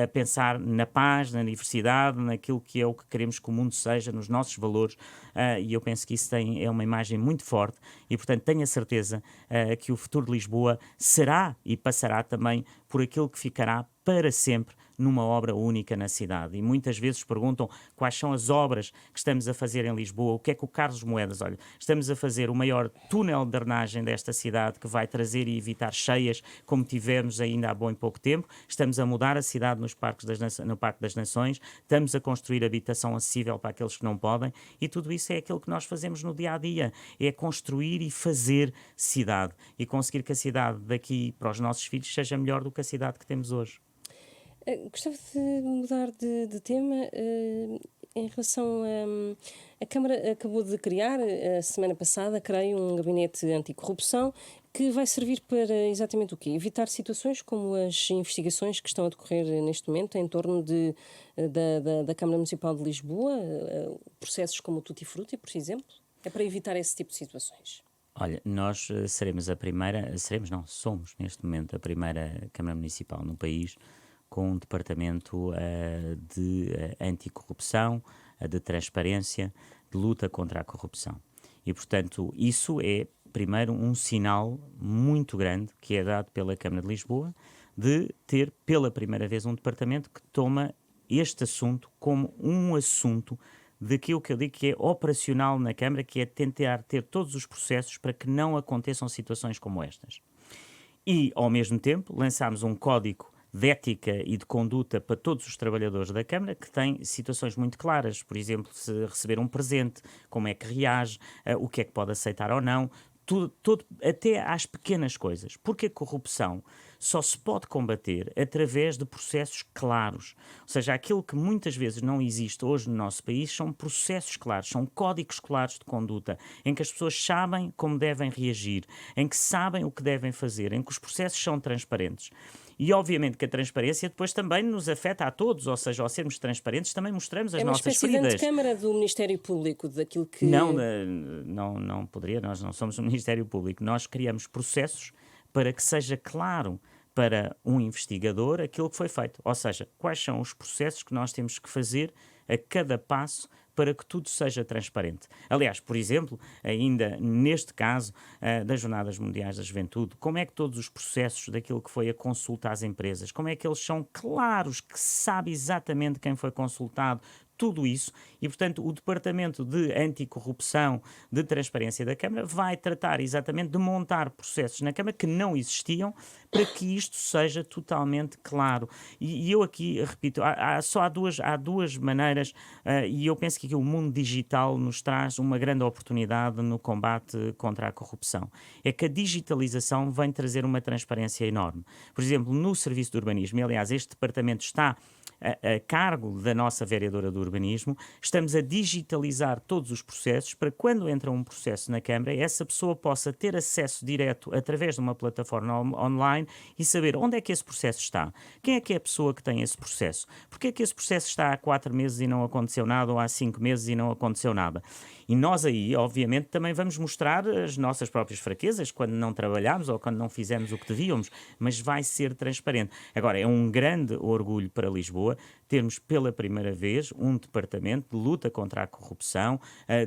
a pensar na paz, na diversidade, naquilo que é o que queremos que o mundo seja, nos nossos valores, e eu penso que isso é uma imagem muito forte e, portanto, tenho a certeza que o futuro de Lisboa será e passará também por aquilo que ficará para sempre numa obra única na cidade. E muitas vezes perguntam quais são as obras que estamos a fazer em Lisboa, o que é que o Carlos Moedas, olha, estamos a fazer o maior túnel de drenagem desta cidade que vai trazer e evitar cheias como tivemos ainda há bom e pouco tempo, estamos a mudar a cidade no Parque das Nações, estamos a construir habitação acessível para aqueles que não podem e tudo isso é aquilo que nós fazemos no dia-a-dia, é construir e fazer cidade e conseguir que a cidade daqui para os nossos filhos seja melhor do que a cidade que temos hoje. Gostava de mudar de tema em relação a Câmara acabou de criar, a semana passada, creio, um gabinete anticorrupção que vai servir para exatamente o quê? Evitar situações como as investigações que estão a decorrer neste momento em torno da Câmara Municipal de Lisboa, processos como o Tutti Frutti, por exemplo? É para evitar esse tipo de situações? Olha, nós somos neste momento a primeira Câmara Municipal no país com um departamento de anticorrupção, de transparência, de luta contra a corrupção. E, portanto, isso é, primeiro, um sinal muito grande que é dado pela Câmara de Lisboa de ter, pela primeira vez, um departamento que toma este assunto como um assunto daquilo que eu digo que é operacional na Câmara, que é tentar ter todos os processos para que não aconteçam situações como estas. E, ao mesmo tempo, lançámos um código de ética e de conduta para todos os trabalhadores da Câmara, que tem situações muito claras, por exemplo, se receber um presente, como é que reage, o que é que pode aceitar ou não, tudo, até às pequenas coisas. Porque a corrupção só se pode combater através de processos claros. Ou seja, aquilo que muitas vezes não existe hoje no nosso país são processos claros, são códigos claros de conduta, em que as pessoas sabem como devem reagir, em que sabem o que devem fazer, em que os processos são transparentes. E obviamente que a transparência depois também nos afeta a todos, ou seja, ao sermos transparentes também mostramos as nossas feridas. É uma espécie de antecâmara do Ministério Público, daquilo que... Não poderia, nós não somos o Ministério Público, nós criamos processos para que seja claro para um investigador aquilo que foi feito, ou seja, quais são os processos que nós temos que fazer a cada passo para que tudo seja transparente. Aliás, por exemplo, ainda neste caso das Jornadas Mundiais da Juventude, como é que todos os processos daquilo que foi a consulta às empresas, como é que eles são claros, que se sabe exatamente quem foi consultado, tudo isso e, portanto, o Departamento de Anticorrupção, de Transparência da Câmara vai tratar exatamente de montar processos na Câmara que não existiam para que isto seja totalmente claro. E eu aqui, repito, há duas maneiras e eu penso que aqui o mundo digital nos traz uma grande oportunidade no combate contra a corrupção. É que a digitalização vem trazer uma transparência enorme. Por exemplo, no Serviço de Urbanismo, e aliás este departamento está a cargo da nossa vereadora do urbanismo, estamos a digitalizar todos os processos para quando entra um processo na Câmara, essa pessoa possa ter acesso direto através de uma plataforma online e saber onde é que esse processo está. Quem é que é a pessoa que tem esse processo? Porque é que esse processo está há 4 meses e não aconteceu nada ou há 5 meses e não aconteceu nada? E nós aí, obviamente, também vamos mostrar as nossas próprias fraquezas quando não trabalhámos ou quando não fizemos o que devíamos, mas vai ser transparente. Agora, é um grande orgulho para Lisboa termos pela primeira vez um departamento de luta contra a corrupção,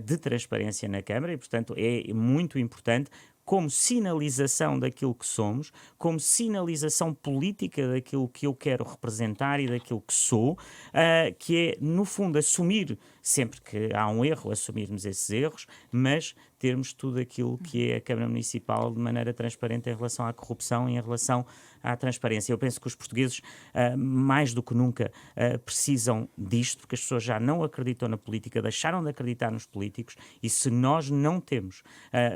de transparência na Câmara e, portanto, é muito importante como sinalização daquilo que somos, como sinalização política daquilo que eu quero representar e daquilo que sou, que é, no fundo, assumir, sempre que há um erro, assumirmos esses erros, mas termos tudo aquilo que é a Câmara Municipal de maneira transparente em relação à corrupção e em relação à transparência. Eu penso que os portugueses, mais do que nunca, precisam disto, porque as pessoas já não acreditam na política, deixaram de acreditar nos políticos, e se nós não temos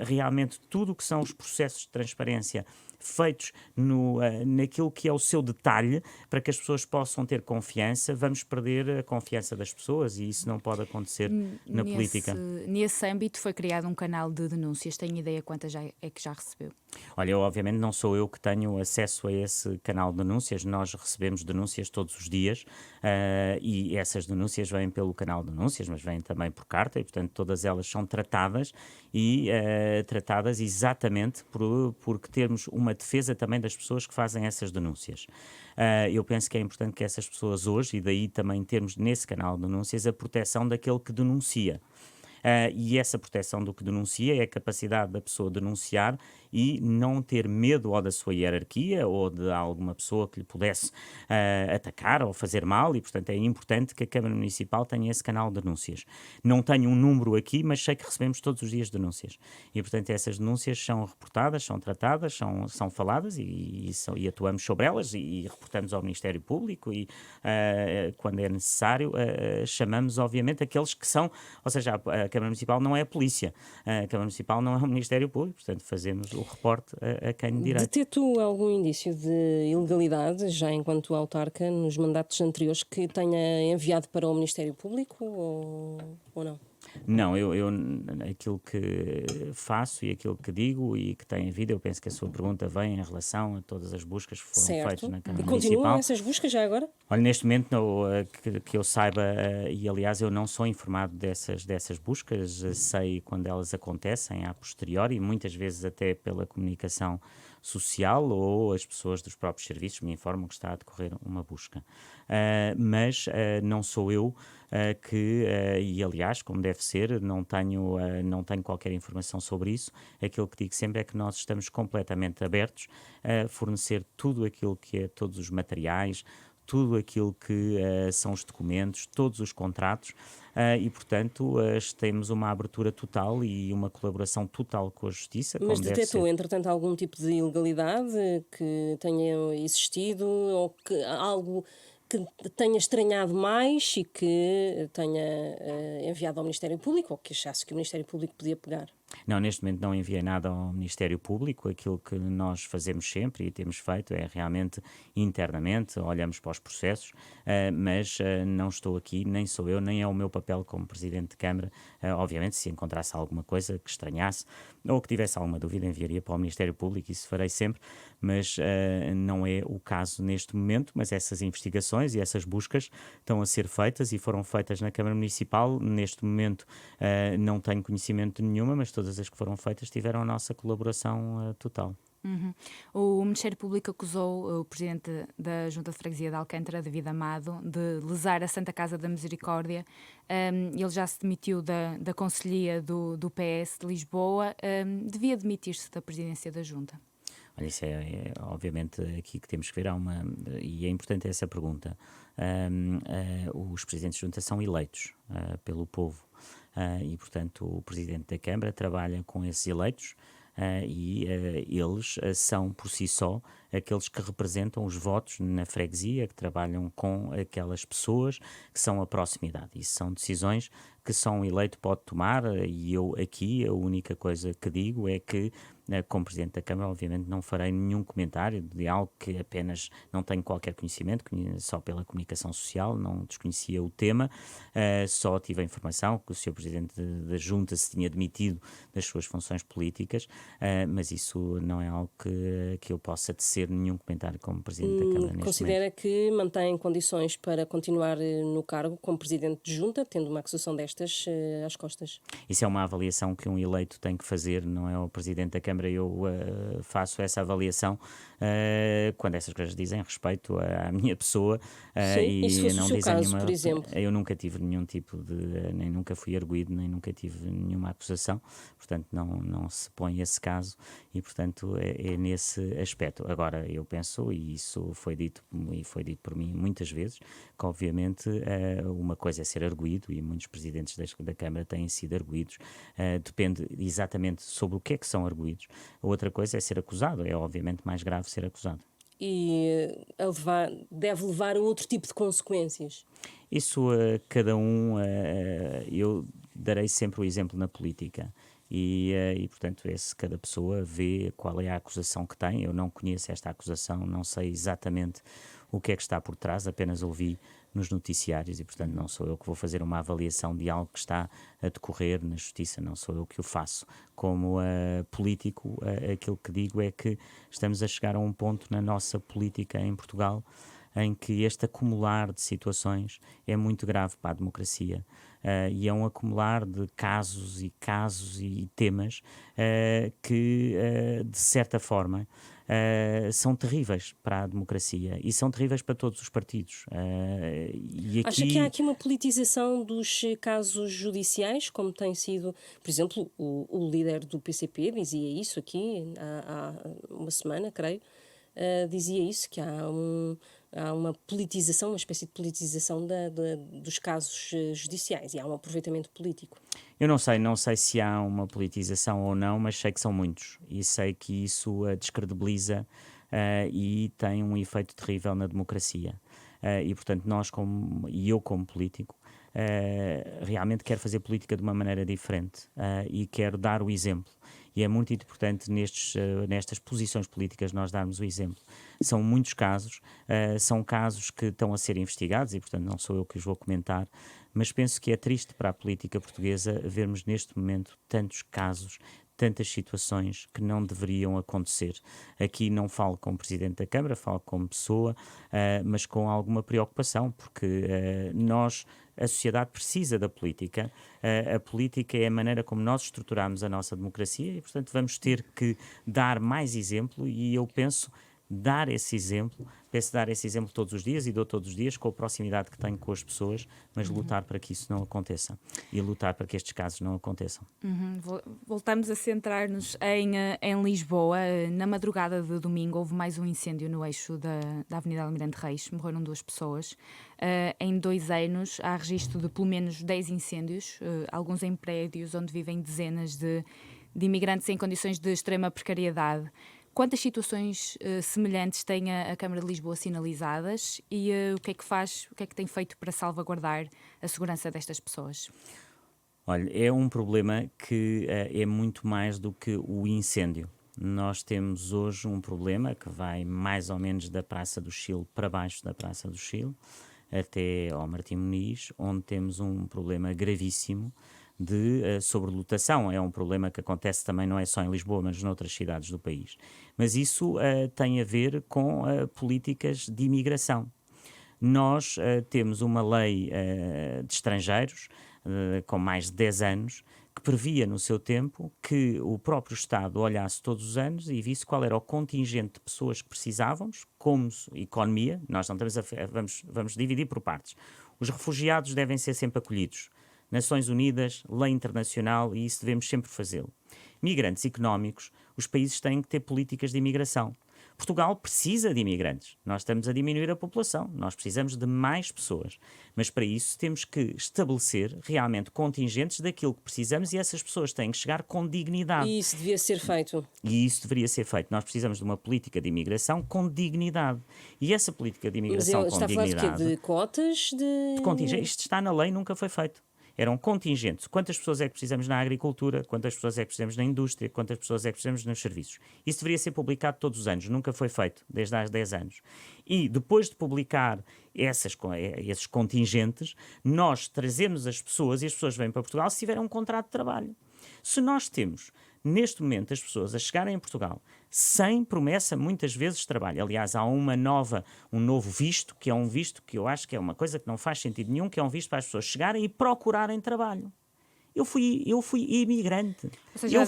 realmente tudo o que são os processos de transparência feitos naquilo que é o seu detalhe, para que as pessoas possam ter confiança, vamos perder a confiança das pessoas e isso não pode acontecer na política. Nesse âmbito foi criado um canal de denúncias. Tenho ideia quantas é que já recebeu? Olha, obviamente não sou eu que tenho acesso a esse canal de denúncias, nós recebemos denúncias todos os dias e essas denúncias vêm pelo canal de denúncias, mas vêm também por carta e, portanto, todas elas são tratadas e tratadas exatamente porque termos uma defesa também das pessoas que fazem essas denúncias. Eu penso que é importante que essas pessoas hoje, e daí também termos nesse canal de denúncias a proteção daquele que denuncia. E essa proteção do que denuncia é a capacidade da pessoa denunciar e não ter medo ou da sua hierarquia ou de alguma pessoa que lhe pudesse atacar ou fazer mal e, portanto, é importante que a Câmara Municipal tenha esse canal de denúncias. Não tenho um número aqui, mas sei que recebemos todos os dias denúncias. E, portanto, essas denúncias são reportadas, são tratadas, são faladas e atuamos sobre elas e reportamos ao Ministério Público e, quando é necessário, chamamos, obviamente, aqueles que são, ou seja, a Câmara Municipal não é a polícia, a Câmara Municipal não é o Ministério Público, portanto fazemos o reporte a quem de direito. Detectou algum indício de ilegalidade, já enquanto autarca, nos mandatos anteriores que tenha enviado para o Ministério Público ou não? Não, eu aquilo que faço e aquilo que digo e que tem havido, eu penso que a sua pergunta vem em relação a todas as buscas que foram feitas na Câmara E continuam Municipal. essas buscas já agora? Olha, neste momento, que eu saiba, e aliás eu não sou informado dessas buscas, sei quando elas acontecem a posteriori, e muitas vezes até pela comunicação social ou as pessoas dos próprios serviços me informam que está a decorrer uma busca. Mas não sou eu e aliás, como deve ser, não tenho qualquer informação sobre isso. Aquilo que digo sempre é que nós estamos completamente abertos a fornecer tudo aquilo que é todos os materiais, tudo aquilo que são os documentos, todos os contratos e, portanto, temos uma abertura total e uma colaboração total com a Justiça. Mas como detectou, deve ser. entretanto, algum tipo de ilegalidade que tenha existido ou que algo que tenha estranhado mais e que tenha enviado ao Ministério Público ou que achasse que o Ministério Público podia pegar? Não, neste momento não enviei nada ao Ministério Público. Aquilo que nós fazemos sempre e temos feito é realmente internamente, olhamos para os processos, mas não estou aqui, nem sou eu, nem é o meu papel como Presidente de Câmara. Obviamente, se encontrasse alguma coisa que estranhasse ou que tivesse alguma dúvida, enviaria para o Ministério Público, isso farei sempre, mas não é o caso neste momento. Mas essas investigações e essas buscas estão a ser feitas e foram feitas na Câmara Municipal. Neste momento não tenho conhecimento de nenhuma, mas todas as que foram feitas tiveram a nossa colaboração total. Uhum. O Ministério Público acusou o Presidente da Junta de Freguesia de Alcântara, David Amado, de lesar a Santa Casa da Misericórdia. Ele já se demitiu da Conselhia do PS de Lisboa. Devia demitir-se da presidência da Junta? Olha, isso obviamente aqui que temos que ver, e é importante essa pergunta. Os presidentes de junta são eleitos pelo povo e, portanto, o presidente da Câmara trabalha com esses eleitos eles são, por si só, aqueles que representam os votos na freguesia, que trabalham com aquelas pessoas que são a proximidade. Isso são decisões que só um eleito pode tomar e eu aqui a única coisa que digo é que como Presidente da Câmara, obviamente, não farei nenhum comentário de algo que apenas não tenho qualquer conhecimento, só pela comunicação social, não desconhecia o tema, só tive a informação que o Sr. Presidente da Junta se tinha demitido das suas funções políticas, mas isso não é algo que eu possa tecer nenhum comentário como Presidente da Câmara neste Considera momento. que mantém condições para continuar no cargo como Presidente de Junta, tendo uma acusação destas às costas? Isso é uma avaliação que um eleito tem que fazer, não é o Presidente da Câmara. Eu faço essa avaliação quando essas coisas dizem respeito à minha pessoa Sim, e se e fosse o não seu dizem caso, nenhuma. por exemplo? Eu nunca tive nenhum tipo de. Nem nunca fui arguido, nem nunca tive nenhuma acusação, portanto não se põe esse caso e, portanto, é nesse aspecto. Agora, eu penso, e isso foi dito por mim muitas vezes, que obviamente uma coisa é ser arguido e muitos presidentes da Câmara têm sido arguidos, depende exatamente sobre o que é que são arguidos. A outra coisa é ser acusado, é obviamente mais grave ser acusado. E deve levar a outro tipo de consequências. Isso cada um, eu darei sempre o exemplo na política. Portanto, cada pessoa vê qual é a acusação que tem. Eu não conheço esta acusação, não sei exatamente o que é que está por trás, apenas ouvi nos noticiários e, portanto, não sou eu que vou fazer uma avaliação de algo que está a decorrer na justiça, não sou eu que o faço. Como político, aquilo que digo é que estamos a chegar a um ponto na nossa política em Portugal em que este acumular de situações é muito grave para a democracia. E é um acumular de casos e temas que, de certa forma, são terríveis para a democracia e são terríveis para todos os partidos. Acha que há aqui uma politização dos casos judiciais, como tem sido, por exemplo, o líder do PCP dizia isso aqui há uma semana, creio, dizia isso, que há uma politização, uma espécie de politização dos casos judiciais e há um aproveitamento político. Eu não sei se há uma politização ou não, mas sei que são muitos e sei que isso descredibiliza e tem um efeito terrível na democracia. E portanto eu como político realmente quero fazer política de uma maneira diferente e quero dar o exemplo. E é muito importante nestas posições políticas nós darmos o exemplo. São muitos casos, são casos que estão a ser investigados e, portanto, não sou eu que os vou comentar, mas penso que é triste para a política portuguesa vermos neste momento tantos casos, tantas situações que não deveriam acontecer. Aqui não falo como Presidente da Câmara, falo como pessoa, mas com alguma preocupação, porque a sociedade precisa da política. A política é a maneira como nós estruturamos a nossa democracia e, portanto, vamos ter que dar mais exemplo e eu penso dar esse exemplo todos os dias e dou todos os dias com a proximidade que tenho com as pessoas, mas lutar para que isso não aconteça e lutar para que estes casos não aconteçam. Voltamos a centrar-nos em Lisboa. Na madrugada de domingo houve mais um incêndio no eixo da Avenida Almirante Reis. Morreram 2 pessoas. Em 2 anos há registro de pelo menos 10 incêndios, alguns em prédios onde vivem dezenas de imigrantes em condições de extrema precariedade. Quantas situações semelhantes tem a Câmara de Lisboa sinalizadas e o que é que tem feito para salvaguardar a segurança destas pessoas? Olha, é um problema que é muito mais do que o incêndio. Nós temos hoje um problema que vai mais ou menos da Praça do Chile para baixo da Praça do Chile, até ao Martim Muniz, onde temos um problema gravíssimo de sobrelotação. É um problema que acontece também, não é só em Lisboa, mas noutras cidades do país. Mas isso tem a ver com políticas de imigração. Nós temos uma lei de estrangeiros com mais de 10 anos que previa no seu tempo que o próprio Estado olhasse todos os anos e visse qual era o contingente de pessoas que precisávamos, como economia. Nós não estamos vamos dividir por partes. Os refugiados devem ser sempre acolhidos. Nações Unidas, lei internacional, e isso devemos sempre fazê-lo. Migrantes económicos, os países têm que ter políticas de imigração. Portugal precisa de imigrantes. Nós estamos a diminuir a população. Nós precisamos de mais pessoas. Mas para isso temos que estabelecer realmente contingentes daquilo que precisamos e essas pessoas têm que chegar com dignidade. E isso devia ser feito. E isso deveria ser feito. Nós precisamos de uma política de imigração com dignidade. E essa política de imigração com Está a falar de quê? dignidade... De cotas? de contingentes. Isto está na lei, nunca foi feito. Eram contingentes. Quantas pessoas é que precisamos na agricultura? Quantas pessoas é que precisamos na indústria? Quantas pessoas é que precisamos nos serviços? Isso deveria ser publicado todos os anos. Nunca foi feito, desde há 10 anos. E depois de publicar esses contingentes, nós trazemos as pessoas e as pessoas vêm para Portugal se tiverem um contrato de trabalho. Se nós temos, neste momento, as pessoas a chegarem a Portugal sem promessa, muitas vezes, de trabalho. Aliás, há um novo visto, que é um visto que eu acho que é uma coisa que não faz sentido nenhum, que é um visto para as pessoas chegarem e procurarem trabalho. Eu fui imigrante. Seja,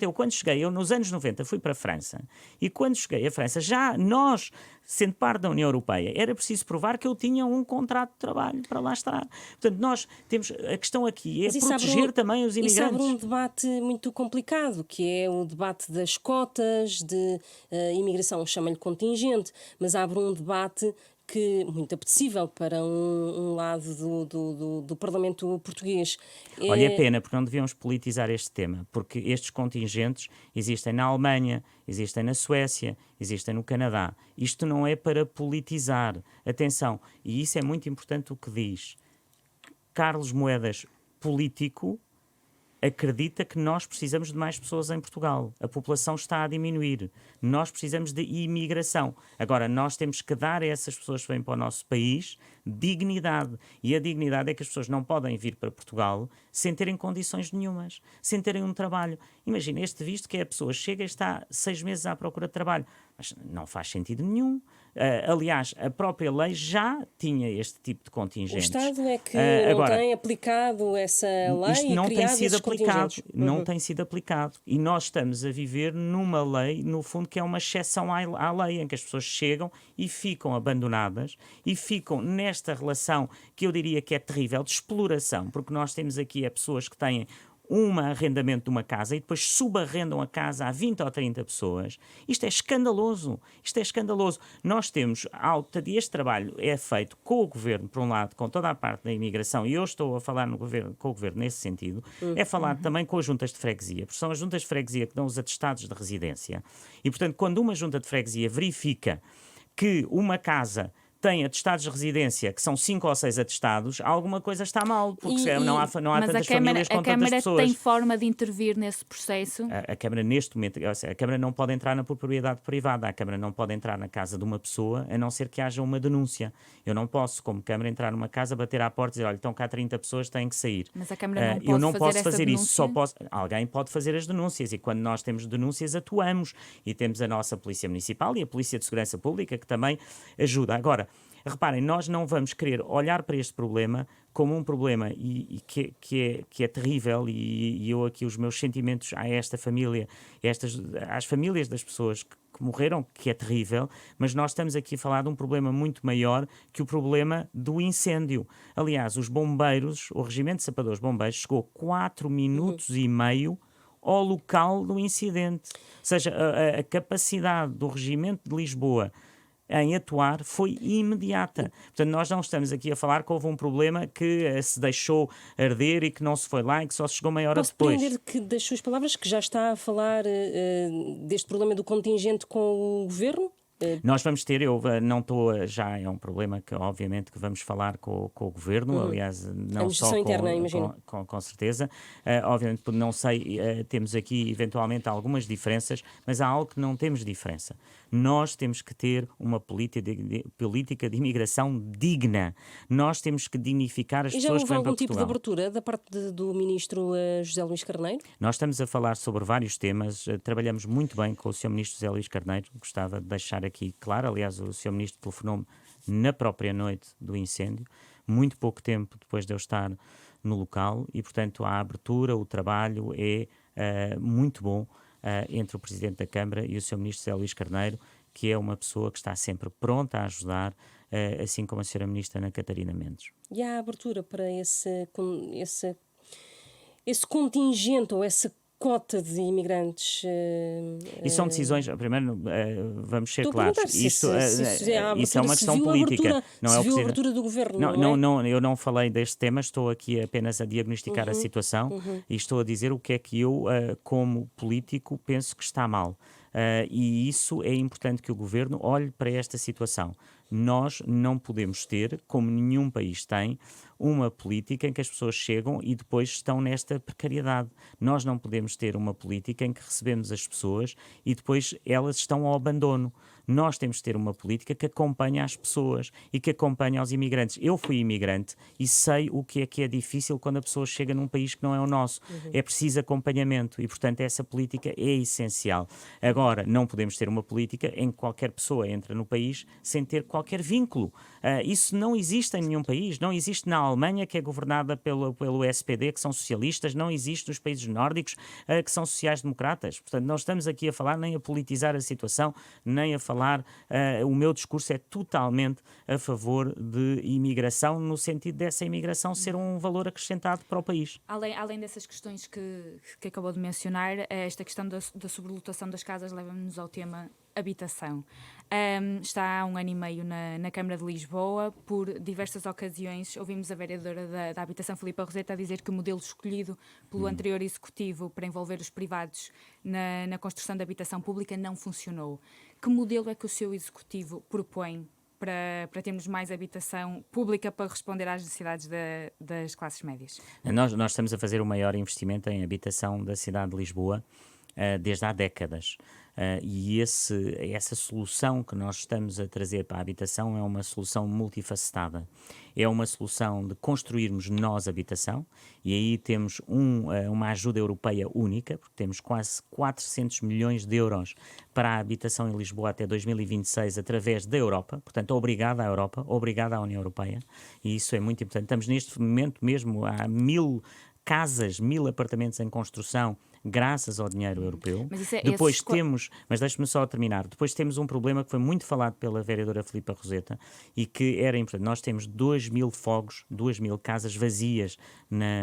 Eu quando cheguei, nos anos 90 fui para a França, e quando cheguei à França, já nós, sendo parte da União Europeia, era preciso provar que eu tinha um contrato de trabalho para lá estar. Portanto, nós temos, a questão aqui é proteger também os imigrantes. Isso abre um debate muito complicado, que é o debate das cotas, de imigração, chama-lhe contingente, mas abre um debate muito apetecível para um lado do Parlamento português. Olha, é pena, porque não devíamos politizar este tema, porque estes contingentes existem na Alemanha, existem na Suécia, existem no Canadá. Isto não é para politizar. Atenção, e isso é muito importante o que diz. Carlos Moedas, político, acredita que nós precisamos de mais pessoas em Portugal. A população está a diminuir. Nós precisamos de imigração. Agora, nós temos que dar a essas pessoas que vêm para o nosso país dignidade. E a dignidade é que as pessoas não podem vir para Portugal sem terem condições nenhumas, sem terem um trabalho. Imagina, este visto que a pessoa chega e está 6 meses à procura de trabalho. Mas não faz sentido nenhum. Aliás, a própria lei já tinha este tipo de contingentes. O Estado é que não tem aplicado essa lei isto não e criado tem sido esses aplicado, contingentes. não tem sido aplicado. E nós estamos a viver numa lei, no fundo, que é uma exceção à lei, em que as pessoas chegam e ficam abandonadas e ficam nesta relação que eu diria que é terrível, de exploração, porque nós temos aqui pessoas que têm um arrendamento de uma casa e depois subarrendam a casa a 20 ou 30 pessoas. Isto é escandaloso. Nós temos, este trabalho é feito com o Governo, por um lado, com toda a parte da imigração, e eu estou a falar com o Governo nesse sentido, é falar também com as juntas de freguesia, porque são as juntas de freguesia que dão os atestados de residência. E, portanto, quando uma junta de freguesia verifica que uma casa tem atestados de residência, que são 5 ou 6 atestados, alguma coisa está mal, porque não há tantas famílias com tantas pessoas. A Câmara tem forma de intervir nesse processo? A Câmara, neste momento, a Câmara não pode entrar na propriedade privada, a Câmara não pode entrar na casa de uma pessoa, a não ser que haja uma denúncia. Eu não posso, como Câmara, entrar numa casa, bater à porta e dizer, olha, estão cá 30 pessoas, têm que sair. Mas a Câmara eu não posso fazer denúncia? isso, alguém pode fazer as denúncias, e quando nós temos denúncias, atuamos, e temos a nossa Polícia Municipal e a Polícia de Segurança Pública, que também ajuda. Agora, reparem, nós não vamos querer olhar para este problema como um problema que é terrível, e eu aqui os meus sentimentos a esta família, às famílias das pessoas que morreram, que é terrível, mas nós estamos aqui a falar de um problema muito maior que o problema do incêndio. Aliás, os bombeiros, o Regimento de Sapadores Bombeiros chegou 4 minutos e meio ao local do incidente. Ou seja, a capacidade do Regimento de Lisboa em atuar foi imediata. Portanto, nós não estamos aqui a falar que houve um problema que se deixou arder e que não se foi lá e que só se chegou meia hora depois. Posso compreender das suas palavras que já está a falar deste problema do contingente com o Governo? Nós vamos ter, eu não estou, já é um problema que obviamente que vamos falar com o Governo, aliás, não só interna, com certeza, obviamente não sei, temos aqui eventualmente algumas diferenças, mas há algo que não temos diferença. Nós temos que ter uma política de imigração digna, nós temos que dignificar as pessoas que vêm para Portugal. E já houve algum tipo de abertura da parte do Ministro José Luís Carneiro? Nós estamos a falar sobre vários temas, trabalhamos muito bem com o Sr. Ministro José Luís Carneiro, gostava de deixar aqui claro, aliás, o Sr. Ministro telefonou-me na própria noite do incêndio, muito pouco tempo depois de eu estar no local, e, portanto, a abertura, o trabalho é muito bom entre o Presidente da Câmara e o Sr. Ministro José Luís Carneiro, que é uma pessoa que está sempre pronta a ajudar, assim como a Sra. Ministra Ana Catarina Mendes. E há abertura para esse esse contingente ou essa cota de imigrantes? E são decisões, primeiro vamos ser Estou a claros, perguntar se isso é uma questão política. Não é o que a se- abertura do governo, Não, eu não falei deste tema, estou aqui apenas a diagnosticar a situação e estou a dizer o que é que eu, como político, penso que está mal. E isso é importante que o governo olhe para esta situação. Nós não podemos ter, como nenhum país tem, uma política em que as pessoas chegam e depois estão nesta precariedade. Nós não podemos ter uma política em que recebemos as pessoas e depois elas estão ao abandono. Nós temos de ter uma política que acompanha as pessoas e que acompanha os imigrantes. Eu fui imigrante e sei o que é difícil quando a pessoa chega num país que não é o nosso. É preciso acompanhamento e, portanto, essa política é essencial. Agora, não podemos ter uma política em que qualquer pessoa entra no país sem ter qualquer vínculo. Isso não existe em nenhum país. Não existe na Alemanha, que é governada pelo SPD, que são socialistas. Não existe nos países nórdicos, que são sociais-democratas. Portanto, não estamos aqui a falar nem a politizar a situação, nem a falar. O meu discurso é totalmente a favor de imigração, no sentido dessa imigração ser um valor acrescentado para o país. Além dessas questões que acabou de mencionar, esta questão da sobrelotação das casas leva-nos ao tema habitação. Está há 1 ano e meio na Câmara de Lisboa. Por diversas ocasiões ouvimos a vereadora da Habitação, Filipa Roseta, a dizer que o modelo escolhido pelo anterior executivo para envolver os privados na construção da habitação pública não funcionou. Que modelo é que o seu executivo propõe para termos mais habitação pública para responder às necessidades das classes médias? Nós estamos a fazer o maior investimento em habitação da cidade de Lisboa desde há décadas. E essa solução que nós estamos a trazer para a habitação é uma solução multifacetada. É uma solução de construirmos nós habitação, e aí temos uma ajuda europeia única, porque temos quase 400 milhões de euros para a habitação em Lisboa até 2026 através da Europa. Portanto, obrigado à Europa, obrigado à União Europeia, e isso é muito importante. Estamos neste momento mesmo há 1000 casas, 1000 apartamentos em construção, graças ao dinheiro europeu. Mas deixe-me só terminar. Depois temos um problema que foi muito falado pela vereadora Filipa Roseta e que era importante. Nós temos 2000 fogos, 2000 casas vazias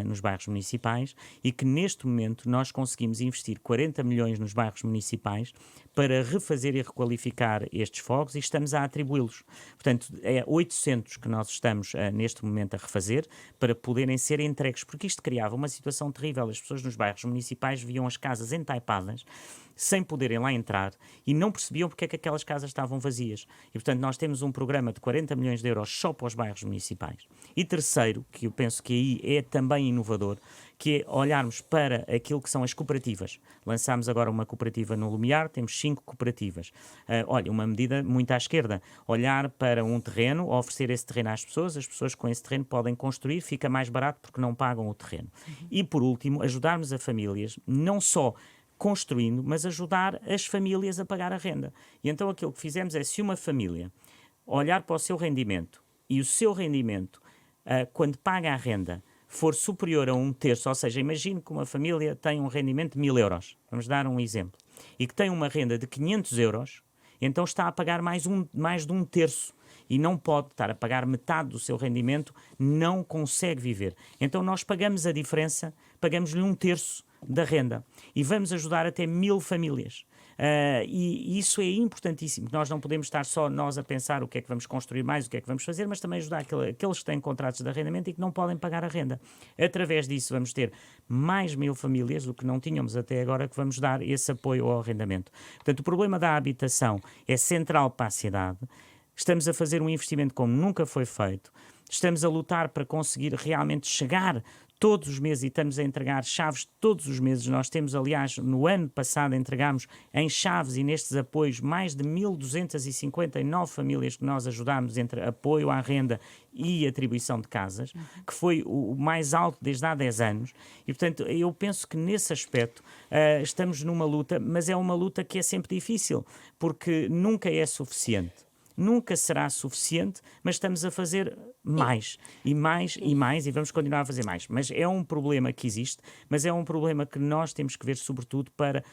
nos bairros municipais e que neste momento nós conseguimos investir 40 milhões nos bairros municipais para refazer e requalificar estes fogos e estamos a atribuí-los. Portanto, é 800 que nós estamos neste momento a refazer para poderem ser entregues, porque isto criava uma situação terrível. As pessoas nos bairros municipais viam as casas entaipadas, sem poderem lá entrar e não percebiam porque é que aquelas casas estavam vazias. E, portanto, nós temos um programa de 40 milhões de euros só para os bairros municipais. E terceiro, que eu penso que aí é também inovador, que é olharmos para aquilo que são as cooperativas. Lançámos agora uma cooperativa no Lumiar, temos 5 cooperativas. Uma medida muito à esquerda. Olhar para um terreno, oferecer esse terreno às pessoas, as pessoas com esse terreno podem construir, fica mais barato porque não pagam o terreno. E, por último, ajudarmos a famílias, não só construindo, mas ajudar as famílias a pagar a renda. E então aquilo que fizemos é, se uma família olhar para o seu rendimento e o seu rendimento, quando paga a renda, for superior a 1/3, ou seja, imagine que uma família tem um rendimento de 1000 euros, vamos dar um exemplo, e que tem uma renda de 500 euros, então está a pagar mais de 1/3 e não pode estar a pagar metade do seu rendimento, não consegue viver. Então nós pagamos a diferença, pagamos-lhe 1/3 da renda e vamos ajudar até 1000 famílias. E isso é importantíssimo. Nós não podemos estar só nós a pensar o que é que vamos construir mais, o que é que vamos fazer, mas também ajudar aqueles que têm contratos de arrendamento e que não podem pagar a renda. Através disso vamos ter mais 1000 famílias, o que não tínhamos até agora, que vamos dar esse apoio ao arrendamento. Portanto, o problema da habitação é central para a cidade. Estamos a fazer um investimento como nunca foi feito. Estamos a lutar para conseguir realmente chegar todos os meses e estamos a entregar chaves todos os meses. Nós temos, aliás, no ano passado entregámos em chaves e nestes apoios mais de 1259 famílias que nós ajudámos entre apoio à renda e atribuição de casas, que foi o mais alto desde há 10 anos. E, portanto, eu penso que nesse aspecto estamos numa luta, mas é uma luta que é sempre difícil, porque nunca é suficiente. Nunca será suficiente, mas estamos a fazer mais e mais e mais e vamos continuar a fazer mais. Mas é um problema que existe, mas é um problema que nós temos que ver sobretudo para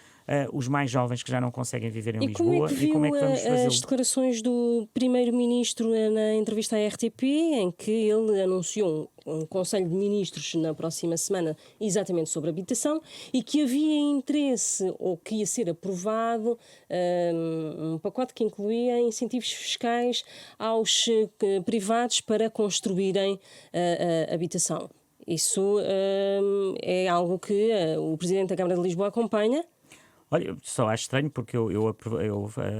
os mais jovens que já não conseguem viver em Lisboa. E como é que vamos fazê-lo? As declarações do primeiro-ministro na entrevista à RTP, em que ele anunciou um Conselho de Ministros na próxima semana exatamente sobre habitação e que havia interesse ou que ia ser aprovado um pacote que incluía incentivos fiscais aos privados para construírem habitação. Isso é algo que o Presidente da Câmara de Lisboa acompanha. Olha, eu só acho estranho porque eu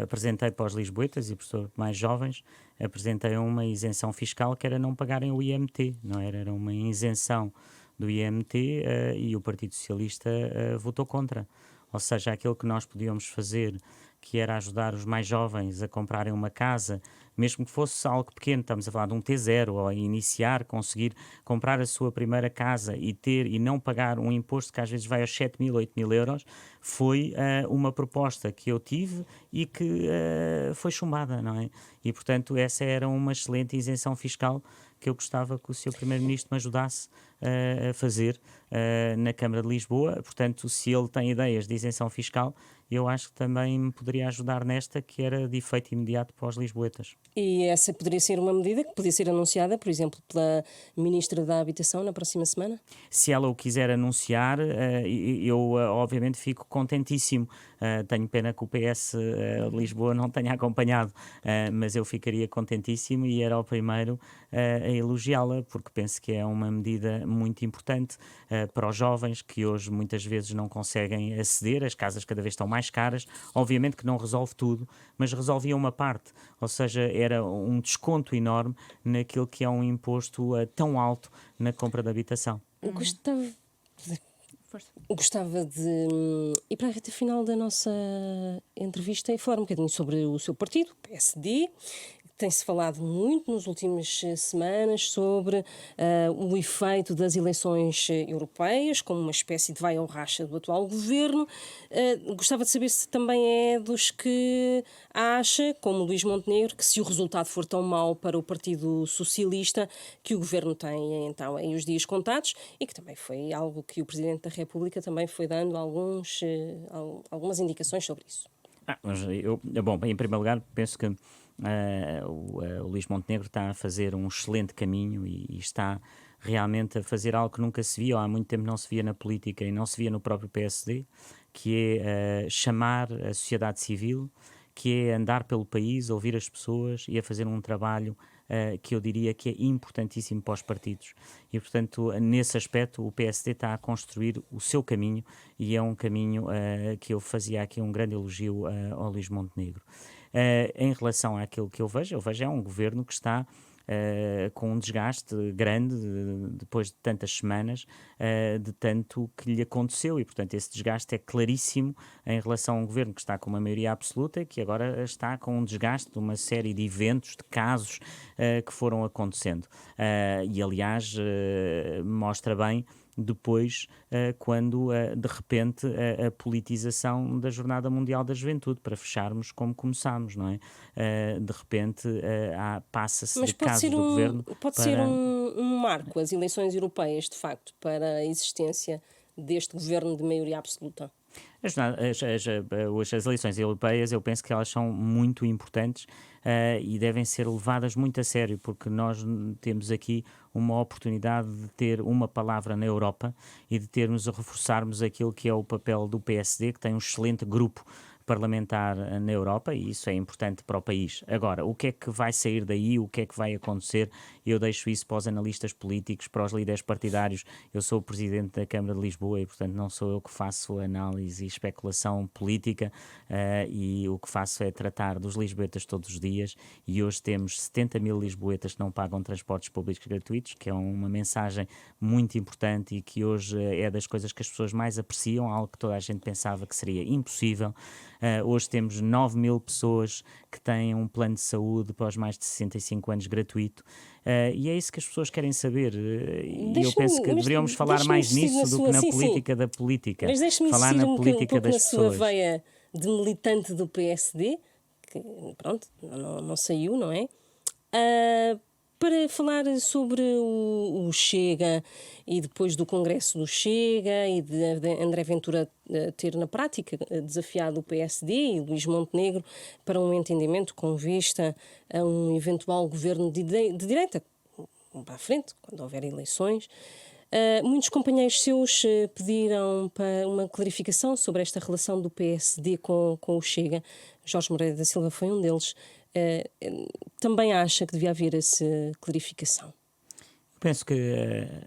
apresentei para os lisboetas e pessoas mais jovens, apresentei uma isenção fiscal que era não pagarem o IMT, não era? Era uma isenção do IMT e o Partido Socialista votou contra. Ou seja, aquilo que nós podíamos fazer, que era ajudar os mais jovens a comprarem uma casa, mesmo que fosse algo pequeno, estamos a falar de um T0, ou a iniciar, conseguir comprar a sua primeira casa e não pagar um imposto que às vezes vai aos 7 mil, 8 mil euros, foi uma proposta que eu tive e que foi chumbada, não é? E, portanto, essa era uma excelente isenção fiscal que eu gostava que o Sr. Primeiro-Ministro me ajudasse a fazer na Câmara de Lisboa. Portanto, se ele tem ideias de isenção fiscal, eu acho que também me poderia ajudar nesta, que era de efeito imediato para os lisboetas. E essa poderia ser uma medida que podia ser anunciada, por exemplo, pela Ministra da Habitação na próxima semana? Se ela o quiser anunciar, eu obviamente fico contentíssimo. Tenho pena que o PS Lisboa não tenha acompanhado, mas eu ficaria contentíssimo e era o primeiro a elogiá-la, porque penso que é uma medida muito importante para os jovens que hoje muitas vezes não conseguem aceder, as casas cada vez estão mais caras. Obviamente que não resolve tudo, mas resolvia uma parte, ou seja, era um desconto enorme naquilo que é um imposto tão alto na compra de habitação. Gostava de ir para a reta final da nossa entrevista e falar um bocadinho sobre o seu partido, o PSD. Tem-se falado muito nas últimas semanas sobre o efeito das eleições europeias, como uma espécie de vai ou racha do atual governo. Gostava de saber se também é dos que acha, como Luís Montenegro, que se o resultado for tão mau para o Partido Socialista, que o governo tem então aí os dias contados, e que também foi algo que o Presidente da República também foi dando algumas indicações sobre isso. Bom, em primeiro lugar, penso que o Luís Montenegro está a fazer um excelente caminho e está realmente a fazer algo que nunca se via, ou há muito tempo não se via na política e não se via no próprio PSD, que é chamar a sociedade civil, que é andar pelo país, ouvir as pessoas e a fazer um trabalho que eu diria que é importantíssimo para os partidos. E, portanto, nesse aspecto, o PSD está a construir o seu caminho e é um caminho que eu fazia aqui um grande elogio ao Luís Montenegro. Em relação àquilo que eu vejo é um governo que está com um desgaste grande depois de tantas semanas, de tanto que lhe aconteceu e, portanto, esse desgaste é claríssimo em relação a um governo que está com uma maioria absoluta, que agora está com um desgaste de uma série de eventos, de casos que foram acontecendo. E, aliás, mostra bem depois, quando de repente a politização da Jornada Mundial da Juventude, para fecharmos como começámos, não é? De repente passa-se de casos do governo. Pode ser um marco, as eleições europeias, de facto, para a existência deste governo de maioria absoluta. As eleições europeias, eu penso que elas são muito importantes e devem ser levadas muito a sério, porque nós temos aqui uma oportunidade de ter uma palavra na Europa e de reforçarmos aquilo que é o papel do PSD, que tem um excelente grupo parlamentar na Europa, e isso é importante para o país. Agora, o que é que vai sair daí, o que é que vai acontecer, eu deixo isso para os analistas políticos, para os líderes partidários. Eu sou o Presidente da Câmara de Lisboa e, portanto, não sou eu que faço análise e especulação política, e o que faço é tratar dos lisboetas todos os dias, e hoje temos 70 mil lisboetas que não pagam transportes públicos gratuitos, que é uma mensagem muito importante e que hoje é das coisas que as pessoas mais apreciam, algo que toda a gente pensava que seria impossível. Hoje temos 9 mil pessoas que têm um plano de saúde para os mais de 65 anos gratuito, e é isso que as pessoas querem saber. E eu penso que deveríamos falar mais nisso do que na política da política. Mas deixe-me falar insistir na política das na pessoas. sua veia de militante do PSD, que pronto, não saiu, não é? Para falar sobre o Chega e depois do Congresso do Chega e de André Ventura ter na prática desafiado o PSD e Luís Montenegro para um entendimento com vista a um eventual governo de direita, para a frente, quando houver eleições. Muitos companheiros seus pediram para uma clarificação sobre esta relação do PSD com o Chega. Jorge Moreira da Silva foi um deles. Também acha que devia haver essa clarificação? Penso que,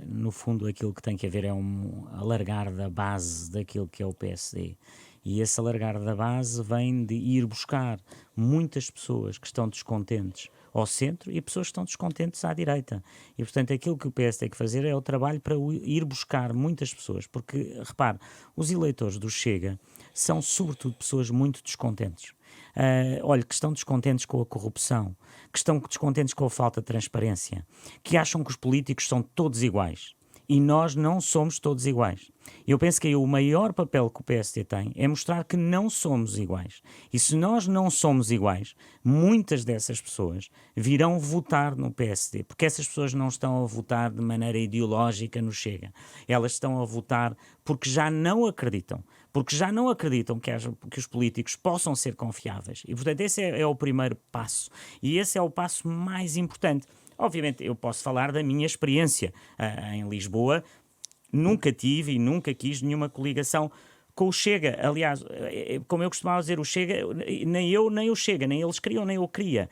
no fundo, aquilo que tem que haver é um alargar da base daquilo que é o PSD. E esse alargar da base vem de ir buscar muitas pessoas que estão descontentes ao centro e pessoas que estão descontentes à direita. E, portanto, aquilo que o PS tem que fazer é o trabalho para ir buscar muitas pessoas. Porque, repare, os eleitores do Chega são, sobretudo, pessoas muito descontentes. Olha, que estão descontentes com a corrupção, que estão descontentes com a falta de transparência, que acham que os políticos são todos iguais. E nós não somos todos iguais. Eu penso que aí o maior papel que o PSD tem é mostrar que não somos iguais. E se nós não somos iguais, muitas dessas pessoas virão votar no PSD, porque essas pessoas não estão a votar de maneira ideológica no Chega. Elas estão a votar porque já não acreditam. Porque já não acreditam que os políticos possam ser confiáveis. E, portanto, esse é o primeiro passo. E esse é o passo mais importante. Obviamente, eu posso falar da minha experiência em Lisboa. Nunca tive e nunca quis nenhuma coligação com o Chega. Aliás, como eu costumava dizer, o Chega, nem eu nem o Chega, nem eles queriam, nem eu queria.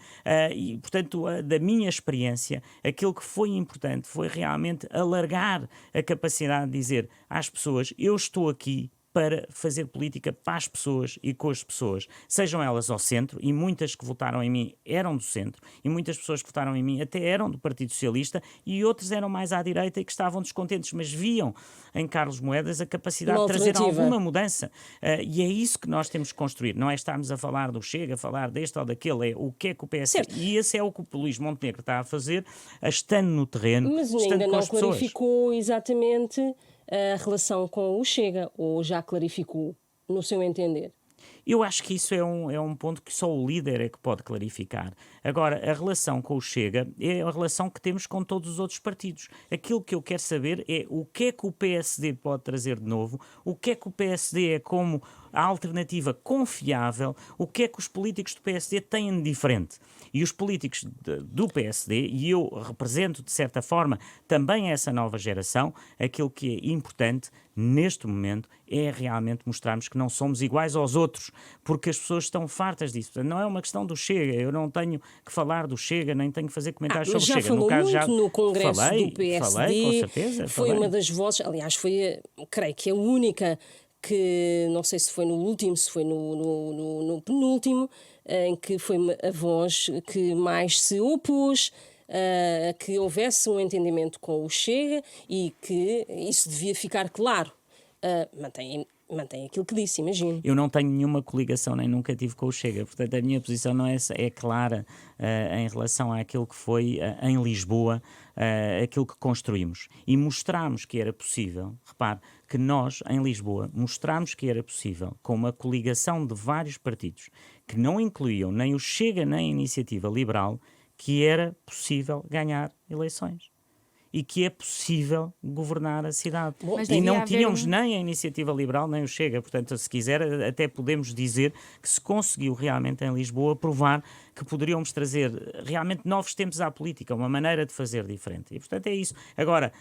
E, portanto, da minha experiência, aquilo que foi importante foi realmente alargar a capacidade de dizer às pessoas: eu estou aqui para fazer política para as pessoas e com as pessoas, sejam elas ao centro, e muitas que votaram em mim eram do centro, e muitas pessoas que votaram em mim até eram do Partido Socialista, e outros eram mais à direita e que estavam descontentes, mas viam em Carlos Moedas a capacidade de trazer alguma mudança. E é isso que nós temos que construir, não é estarmos a falar do Chega, a falar deste ou daquele, é o que é que o PS... Certo. E esse é o que o Luís Montenegro está a fazer, estando no terreno, mas estando ainda com não as pessoas. clarificou exatamente a relação com o Chega, ou já clarificou, no seu entender? Eu acho que isso é um ponto que só o líder é que pode clarificar. Agora, a relação com o Chega é a relação que temos com todos os outros partidos. Aquilo que eu quero saber é o que é que o PSD pode trazer de novo, o que é que o PSD é como a alternativa confiável, o que é que os políticos do PSD têm de diferente. E os políticos do PSD, e eu represento de certa forma também essa nova geração, aquilo que é importante neste momento é realmente mostrarmos que não somos iguais aos outros, porque as pessoas estão fartas disso. Portanto, não é uma questão do Chega, eu não tenho que falar do Chega, nem tenho que fazer comentários sobre o Chega. Já falou muito no Congresso do PSD, falei, com certeza. Foi uma das vozes, aliás, foi, creio que a única que, não sei se foi no último, se foi no penúltimo, em que foi a voz que mais se opôs a que houvesse um entendimento com o Chega e que isso devia ficar claro. Mantém aquilo que disse, imagino. Eu não tenho nenhuma coligação, nem nunca tive com o Chega, portanto a minha posição não é clara em relação àquilo que foi em Lisboa, aquilo que construímos. E mostramos que era possível, repare, que nós em Lisboa mostramos que era possível, com uma coligação de vários partidos, que não incluíam nem o Chega nem a Iniciativa Liberal, que era possível ganhar eleições. E que é possível governar a cidade. E não tínhamos nem a Iniciativa Liberal, nem o Chega. Portanto, se quiser, até podemos dizer que se conseguiu realmente em Lisboa provar que poderíamos trazer realmente novos tempos à política, uma maneira de fazer diferente. E, portanto, é isso. Agora,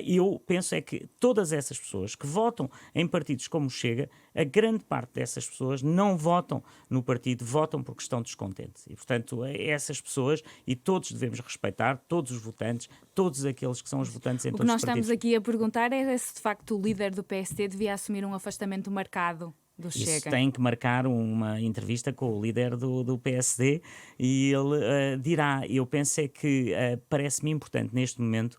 eu penso é que todas essas pessoas que votam em partidos como o Chega, a grande parte dessas pessoas não votam no partido, votam porque estão descontentes. E, portanto, essas pessoas, e todos devemos respeitar, todos os votantes, todos aqueles que são os votantes em todos os partidos. O que nós estamos aqui a perguntar é se de facto o líder do PSD devia assumir um afastamento marcado do Chega. Isso tem que marcar uma entrevista com o líder do PSD e ele dirá. Eu penso é que parece-me importante neste momento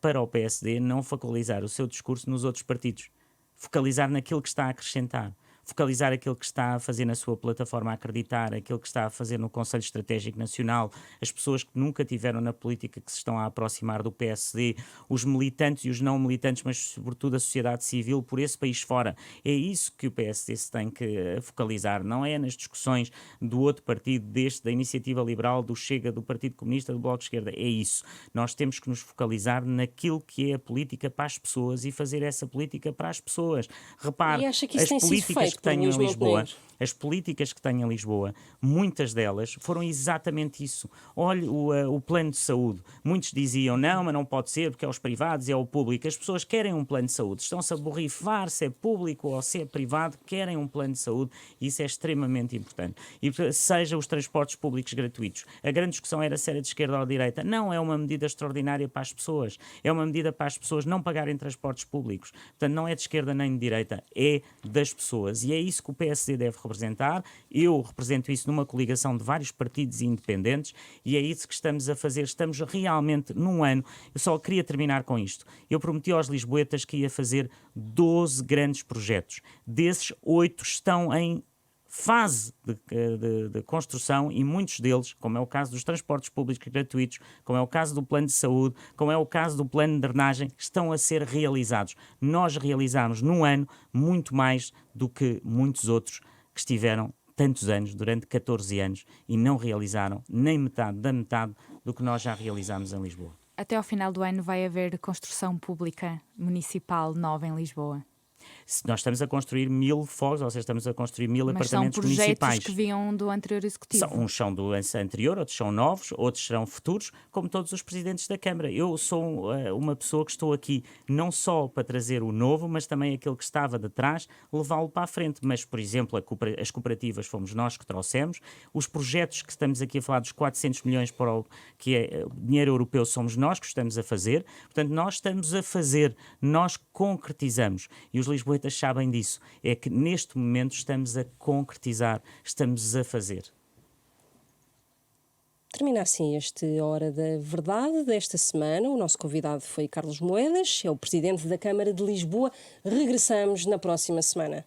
para o PSD não focalizar o seu discurso nos outros partidos, focalizar naquilo que está a acrescentar, focalizar aquilo que está a fazer na sua plataforma a acreditar, aquilo que está a fazer no Conselho Estratégico Nacional, as pessoas que nunca tiveram na política que se estão a aproximar do PSD, os militantes e os não militantes, mas sobretudo a sociedade civil por esse país fora. É isso que o PSD se tem que focalizar, não é nas discussões do outro partido, da Iniciativa Liberal, do Chega, do Partido Comunista, do Bloco de Esquerda. É isso. Nós temos que nos focalizar naquilo que é a política para as pessoas e fazer essa política para as pessoas. Repare, e acha que isso as tem políticas que tenho em Luís Lisboa, Montenegro. as políticas que tenho em Lisboa, muitas delas foram exatamente isso. Olhe o plano de saúde. Muitos diziam, não, mas não pode ser porque é os privados e é o público. As pessoas querem um plano de saúde. Estão-se a borrifar se é público ou se é privado, querem um plano de saúde e isso é extremamente importante. E seja os transportes públicos gratuitos. A grande discussão era se era de esquerda ou de direita. Não, é uma medida extraordinária para as pessoas. É uma medida para as pessoas não pagarem transportes públicos. Portanto, não é de esquerda nem de direita, é das pessoas. E é isso que o PSD deve representar. Eu represento isso numa coligação de vários partidos independentes e é isso que estamos a fazer. Estamos realmente num ano. Eu só queria terminar com isto. Eu prometi aos lisboetas que ia fazer 12 grandes projetos. Desses, 8 estão em fase de construção e muitos deles, como é o caso dos transportes públicos gratuitos, como é o caso do plano de saúde, como é o caso do plano de drenagem, estão a ser realizados. Nós realizamos num ano muito mais do que muitos outros que estiveram tantos anos, durante 14 anos, e não realizaram nem metade da metade do que nós já realizámos em Lisboa. Até ao final do ano vai haver construção pública municipal nova em Lisboa. Nós estamos a construir 1000 fogos, ou seja, estamos a construir 1000 Mas são apartamentos projetos municipais. que vinham do anterior executivo. Uns são do anterior, outros são novos, outros serão futuros, como todos os presidentes da Câmara. Eu sou uma pessoa que estou aqui não só para trazer o novo, mas também aquele que estava de trás, levá-lo para a frente. Mas, por exemplo, as cooperativas fomos nós que trouxemos. Os projetos que estamos aqui a falar dos 400 milhões que é dinheiro europeu, somos nós que estamos a fazer. Portanto, nós estamos a fazer, nós concretizamos. E os lisboetas sabem disso. É que neste momento estamos a concretizar, estamos a fazer. Termina assim este Hora da Verdade desta semana. O nosso convidado foi Carlos Moedas, é o presidente da Câmara de Lisboa. Regressamos na próxima semana.